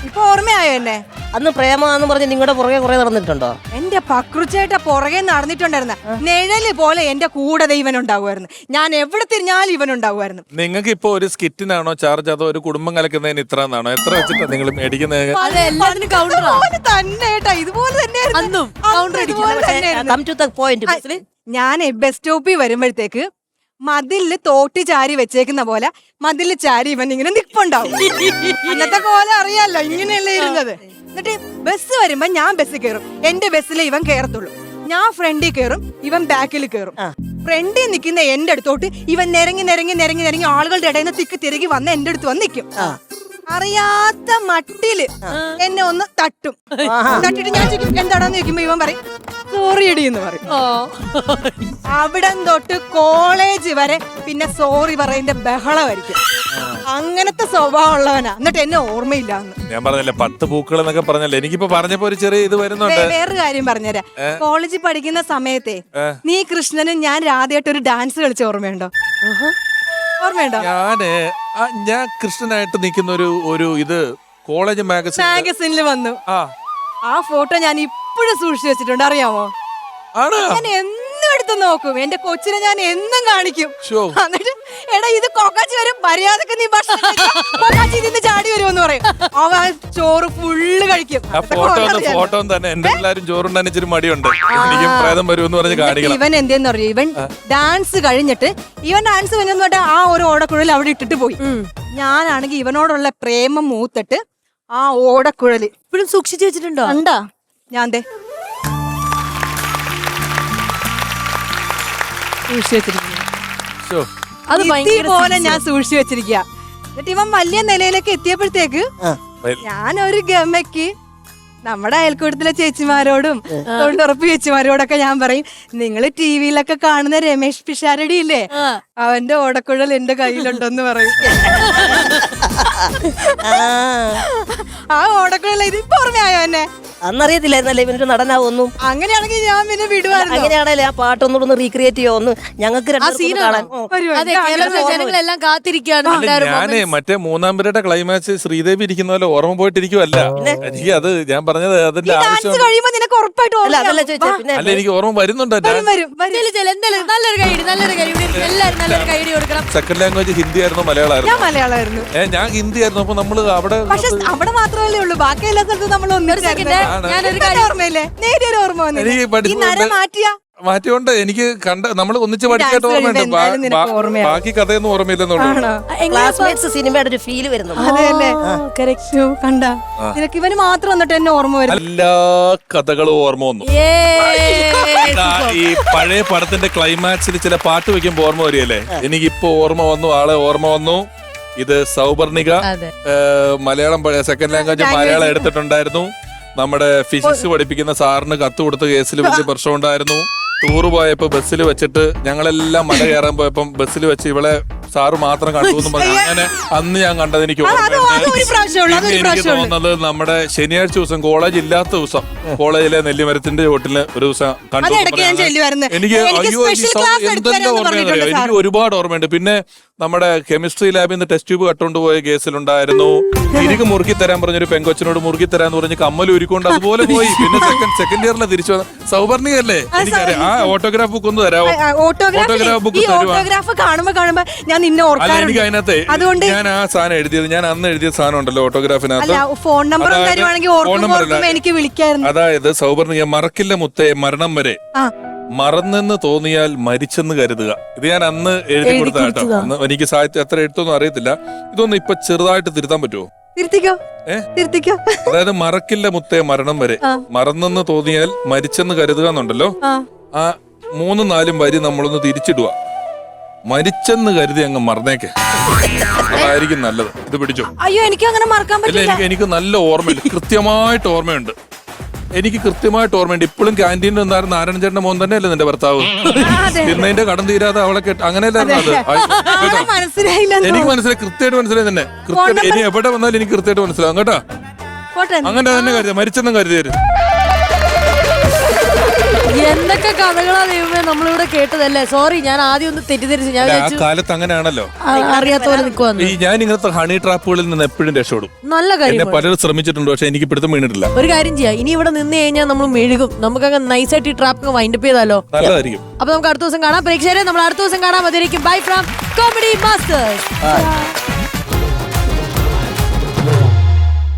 Speaker 7: ഇപ്പൊ ഓർമ്മയായോ എന്നെ?
Speaker 2: അന്ന് പ്രേമാന്ന് പറഞ്ഞ് നിങ്ങളുടെ പുറകെ കുറെ നടന്നിട്ടുണ്ടോ?
Speaker 7: എന്റെ പക്രുച്ചേട്ട പുറകെ നടന്നിട്ടുണ്ടായിരുന്ന നിഴല് പോലെ എന്റെ കൂടെ ഇവൻ ഉണ്ടാവുമായിരുന്നു. ഞാൻ എവിടെ തിരിഞ്ഞാലും ഇവൻ ഉണ്ടാവുമായിരുന്നു.
Speaker 3: നിങ്ങൾക്ക് ഇപ്പൊ ഒരു സ്കിറ്റിനാണോ ചാർജ്, അതോ ഒരു കുടുംബം കലക്കുന്നതിന് ഇത്ര എന്നാണോ? എത്ര വെച്ചിട്ടാ നിങ്ങൾ മേടിക്കുന്നത്?
Speaker 7: തന്നെ ഏട്ടാ, ഇതുപോലെ തന്നെയായിരുന്നു.
Speaker 2: Come to the point, മനസ്സിലായി?
Speaker 7: ഞാൻ ബസ് സ്റ്റോപ്പിൽ വരുമ്പോഴത്തേക്ക് മതിലില് തോട്ടി ചാരി വെച്ചേക്കുന്ന പോലെ മതിലില് ചാരി ഇവൻ ഇങ്ങനെ നിൽപ്പുണ്ടാവും. അന്നത്തെ പോലെ അറിയാലോ, ഇങ്ങനെയല്ലേ ഇരുന്നത്. എന്നിട്ട് ബസ് വരുമ്പോ ഞാൻ ബസ്സിൽ കയറും, എന്റെ ബസ്സിൽ ഇവൻ കയറത്തുള്ളൂ. ഞാൻ ഫ്രണ്ടിൽ കയറും, ഇവൻ ബാക്കിൽ കയറും. ഫ്രണ്ടിൽ നിൽക്കുന്ന എന്റെ അടുത്തോട്ട് ഇവൻ നിരങ്ങി ആളുകളുടെ ഇടയിൽ നിന്ന് തിരികെ വന്ന് എന്റെ അടുത്ത് വന്ന് നിൽക്കും. അറിയാത്ത മട്ടില് എന്നെ ഒന്ന് തട്ടും. തട്ടിട്ട് ഞാൻ എന്താണെന്ന് ചോദിക്കുമ്പോ ഇവൻ പറയും സോറി എടി എന്ന് പറയും. അവിടെ തൊട്ട് കോളേജ് വരെ പിന്നെ സോറി പറയുന്ന ബഹളമായിരിക്കും. അങ്ങനത്തെ സ്വഭാവമുള്ളവനാ. എന്നിട്ട് എന്നെ ഓർമ്മയില്ല.
Speaker 3: ഞാൻ പറഞ്ഞില്ലേ 10 പൂക്കൾ എന്നൊക്കെ പറഞ്ഞല്ലേ, എനിക്കിപ്പോ പറഞ്ഞപ്പോ ഒരു ചെറിയ ഇത് വരുന്നുണ്ട്.
Speaker 7: വേറൊരു കാര്യം പറഞ്ഞുതരാം. കോളേജിൽ പഠിക്കുന്ന സമയത്തെ നീ കൃഷ്ണനും ഞാൻ രാധയായിട്ട് ഒരു ഡാൻസ് കളിച്ച ഓർമ്മയുണ്ടോ? ഓർമ്മയുണ്ടോ?
Speaker 3: ഞാൻ കൃഷ്ണനായിട്ട് നിൽക്കുന്ന ഒരു ഇത് കോളേജ്
Speaker 7: മാഗസിനിൽ വന്നു. ആ ഫോട്ടോ ഞാൻ ഇപ്പോഴും സൂക്ഷിച്ചു വെച്ചിട്ടുണ്ട്, അറിയാമോ? ഞാൻ എന്നും എടുത്ത് നോക്കും. എന്റെ കൊച്ചിനെ ഞാൻ എന്നും കാണിക്കും. എന്നിട്ട് എടാ ഇത് കൊക്കാച്ചി വരും, മര്യാദക്ക് നീ കൊക്കാച്ചി നിന്ന് ചാടി വരുമെന്ന് പറയും. അവൻ ചോറ് ഫുള്ള് കഴിക്കും.
Speaker 3: ഫോട്ടോ തന്നെ എന്റെ എല്ലാരും ചോറുണ്ടാൻ ഇച്ചിരി മടിയുണ്ട്, എനിക്കും പ്രേതം വരുമെന്ന് പറഞ്ഞ് കാണിക്കണം.
Speaker 7: ഇവൻ എന്തെന്ന് പറയും, ഇവൻ ഡാൻസ് കഴിഞ്ഞിട്ട് ഇവൻ ഡാൻസ് കഴിഞ്ഞിട്ട് ആ ഒരു ഓടക്കുഴൽ അവിടെ ഇട്ടിട്ട് പോയി. ഞാനാണെങ്കിൽ ഇവനോടുള്ള പ്രേമം മൂത്തിട്ട് ആ ഓടക്കുഴല്
Speaker 1: ഇപ്പോഴും സൂക്ഷിച്ചു വെച്ചിട്ടുണ്ടോ?
Speaker 7: കണ്ടാ ഞാൻ പോലെ ഞാൻ സൂക്ഷിച്ചു വെച്ചിരിക്കുക. എന്നിട്ട് ഇവൻ വലിയ നിലയിലേക്ക് എത്തിയപ്പോഴത്തേക്ക് ഞാനൊരു ഗമയ്ക്ക് നമ്മുടെ അയൽക്കൂട്ടത്തിലെ ചേച്ചിമാരോടും തൊഴിലുറപ്പ് ചേച്ചിമാരോടൊക്കെ ഞാൻ പറയും, നിങ്ങൾ ടിവിയിലൊക്കെ കാണുന്ന രമേശ് പിഷാരടി ഇല്ലേ, അവന്റെ ഓടക്കുഴൽ എന്റെ കയ്യിലുണ്ടെന്ന് പറയും. ആ ഓടക്കുഴൽ ഇതിപ്പോ ഓർമ്മയായോ എന്നെ?
Speaker 2: അന്നറിയത്തില്ലായിരുന്നല്ലേ ഇവനൊരു നടനാവൊന്നും.
Speaker 7: അങ്ങനെയാണെങ്കിൽ ഞാൻ പിന്നെ വിടുവായിരുന്നു.
Speaker 2: അങ്ങനെയാണല്ലേ ആ പാട്ടൊന്നുകൂടെ റീക്രിയേറ്റ് ചെയ്യുമോ? ഞങ്ങൾക്ക്
Speaker 1: ജനങ്ങളെല്ലാം കാത്തിരിക്കുകയാണ്.
Speaker 3: ഞാനേ മറ്റേ 3-ാം പീരീഡ് ക്ലൈമാക്സ് ശ്രീദേവി ഇരിക്കുന്ന പോലെ ഓർമ്മ പോയിട്ടിരിക്കുവല്ല. എനിക്ക് അത് ഞാൻ പറഞ്ഞത് അതിന്റെ ആവശ്യം അല്ല, എനിക്ക് ഓർമ്മ വരുന്നുണ്ട്. സെക്കൻഡ് ലാംഗ്വേജ് ഹിന്ദി ആയിരുന്നു
Speaker 7: മലയാളമായിരുന്നു?
Speaker 3: ഞാൻ ഹിന്ദി ആയിരുന്നു. അപ്പൊ നമ്മള് അവിടെ
Speaker 7: മാത്രമല്ലേ ഉള്ളൂ, ബാക്കി എല്ലാ സ്ഥലത്തും നമ്മൾ
Speaker 3: മാറ്റിയോണ്ട് എനിക്ക് നമ്മൾ ഒന്നിച്ച് പഠിക്കാത്ത ഓർമ്മയുണ്ട്, ബാക്കി കഥയൊന്നും ഓർമ്മയില്ലെന്നുള്ളൂ.
Speaker 2: സിനിമയുടെ ഒരു ഫീല് വരുന്നു.
Speaker 7: ഇവന് മാത്രം വന്നിട്ട് എന്നെ ഓർമ്മ വരും.
Speaker 3: എല്ലാ കഥകളും ഓർമ്മ വന്നു. ഈ പഴയ പടത്തിന്റെ ക്ലൈമാക്സിൽ ചില പാട്ട് വെക്കുമ്പോ ഓർമ്മ വരികയല്ലേ, എനിക്കിപ്പോ ഓർമ്മ വന്നു, ആളെ ഓർമ്മ വന്നു. ഇത് സൗപർണിക മലയാളം സെക്കൻഡ് ലാംഗ്വേജ് മലയാളം എടുത്തിട്ടുണ്ടായിരുന്നു. നമ്മുടെ ഫിസിക്സ് പഠിപ്പിക്കുന്ന സാറിന് കത്ത് കൊടുത്ത കേസിൽ വലിയ പ്രശ്നം ഉണ്ടായിരുന്നു. ടൂറ് പോയപ്പോ ബസ്സിൽ വെച്ചിട്ട് ഞങ്ങളെല്ലാം മല കയറാൻ പോയപ്പം ബസ്സിൽ വെച്ച് ഇവളെ സാറ് മാത്രം കണ്ടു എന്ന് പറഞ്ഞു. അങ്ങനെ അന്ന് ഞാൻ കണ്ടത് എനിക്ക് ഓർമ്മയുണ്ട്. എനിക്ക് തോന്നുന്നത് നമ്മുടെ ശനിയാഴ്ച ദിവസം കോളേജ് ഇല്ലാത്ത ദിവസം കോളേജിലെ നെല്ലിമരത്തിന്റെ ചോട്ടില് ഒരു ദിവസം കണ്ടു. എനിക്ക് അയ്യോ എന്തെല്ലാം ഓർമ്മയെന്ന് അറിയാം, എനിക്ക് ഒരുപാട് ഓർമ്മയുണ്ട്. പിന്നെ നമ്മുടെ കെമിസ്ട്രി ലാബിൽ നിന്ന് ടെസ്റ്റ് ട്യൂബ് കട്ടുകൊണ്ട് പോയ കേസിലുണ്ടായിരുന്നു. തിരികെ മുറുക്കി തരാൻ പറഞ്ഞൊരു പെങ്കൊച്ചിനോട് മുറുക്കി തരാന്ന് പറഞ്ഞ് കമ്മൽ ഉരുക്കൊണ്ട് അതുപോലെ പോയി. പിന്നെ സെക്കൻഡ് ഇയറിലെ തിരിച്ചു വന്ന സൗപർണികല്ലേ, എനിക്കറിയാം. ആ ഓട്ടോഗ്രാഫ് ബുക്ക് ഒന്ന് തരാമോ? ഓട്ടോഗ്രാഫ് ബുക്ക് എനിക്ക് അതിനകത്ത് ഞാൻ ആ സാധനം എഴുതിയത്, ഞാൻ അന്ന് എഴുതിയ സാധനം ഉണ്ടല്ലോ ഓട്ടോഗ്രാഫിനകത്ത്,
Speaker 7: ഫോൺ നമ്പർ എനിക്ക് വിളിക്കായിരുന്നു.
Speaker 3: അതായത് സൗപർണിക മറക്കില്ല മുത്തേ മരണം വരെ, മറന്നെന്ന് തോന്നിയാൽ മരിച്ചെന്ന് കരുതുക. ഇത് ഞാൻ അന്ന് എഴുതി കൊടുത്ത കേട്ടോ. അന്ന് എനിക്ക് സാഹിത്യം അത്ര എഴുത്തൊന്നും അറിയത്തില്ല. ഇതൊന്നും ഇപ്പൊ ചെറുതായിട്ട് തിരുത്താൻ പറ്റുമോ? അതായത് മറക്കില്ല മുത്തേ മരണം വരെ, മറന്നെന്ന് തോന്നിയാൽ മരിച്ചെന്ന് കരുതുക എന്നുണ്ടല്ലോ. ആ 3-4 വരി നമ്മളൊന്ന് തിരിച്ചിടുക. മരിച്ചെന്ന് കരുതി അങ്ങ് മറന്നേക്കെ, അതായിരിക്കും നല്ലത്. ഇത് പിടിച്ചോ.
Speaker 7: അയ്യോ എനിക്ക് അങ്ങനെ മറക്കാൻ പറ്റില്ല.
Speaker 3: എനിക്ക് നല്ല ഓർമ്മയുണ്ട്, കൃത്യമായിട്ട് ഓർമ്മയുണ്ട്. എനിക്ക് കൃത്യമായിട്ട് ഓർമ്മയുണ്ട്. ഇപ്പോഴും ക്യാൻറ്റീനിൽ നിന്നായിരുന്നു നാരായണ ചേട്ടന്റെ മോൻ തന്നെയല്ലേ നിന്റെ ഭർത്താവ്? തിന്നതിന്റെ കടം തീരാതെ അവളെ അങ്ങനെയല്ലായിരുന്നു അത്. എനിക്ക് മനസ്സിലായി, കൃത്യമായിട്ട് മനസ്സിലായി തന്നെ. കൃത്യമായിട്ട് ഇനി എവിടെ വന്നാലും എനിക്ക് കൃത്യമായിട്ട് മനസ്സിലാവും കേട്ടോ. അങ്ങനെ തന്നെ കരുതി, മരിച്ചെന്നും കരുതിയത്.
Speaker 1: എന്തൊക്കെ കഥകളാ ദൈവമേ നമ്മളിവിടെ കേട്ടതല്ലേ. സോറി, ഞാൻ ആദ്യം ഒന്ന് തെറ്റിദ്ധരിച്ചു. ഞാൻ
Speaker 3: ആ
Speaker 1: വിചാരിച്ചു
Speaker 3: കാലത്ത് അങ്ങനെയാണല്ലോ.
Speaker 1: അറിയാത്ത പോലെ നിൽക്കുവന്നു.
Speaker 3: ഈ ഞാൻ ഇങ്ങനത്തെ ഹണി ട്രാപ്പുകളിൽ നിന്ന് എപ്പോഴും രക്ഷപ്പെടും.
Speaker 1: നല്ല
Speaker 3: എന്നെ
Speaker 1: കാര്യം.
Speaker 3: പലരും ശ്രമിച്ചിട്ടുണ്ട്, പക്ഷെ എനിക്ക് പിടുത്തം വീണിട്ടില്ല.
Speaker 1: ഒരു കാര്യം ചെയ്യാം, ഇനി ഇവിടെ നിന്ന് കഴിഞ്ഞാൽ നമ്മൾ മെഴുകും. നമുക്കങ്ങ് നൈസായിട്ട് ഈ ട്രാപ്പ് വൈൻഡപ്പ് ചെയ്താലോ?
Speaker 3: നല്ലതായിരിക്കും.
Speaker 1: അപ്പൊ നമുക്ക് അടുത്ത ദിവസം കാണാം. പ്രേക്ഷകരെ നമ്മൾ അടുത്ത ദിവസം കാണാം. അതിരിക്കും ബൈ ഫ്രം കോമഡി മാസ്റ്റേഴ്സ്.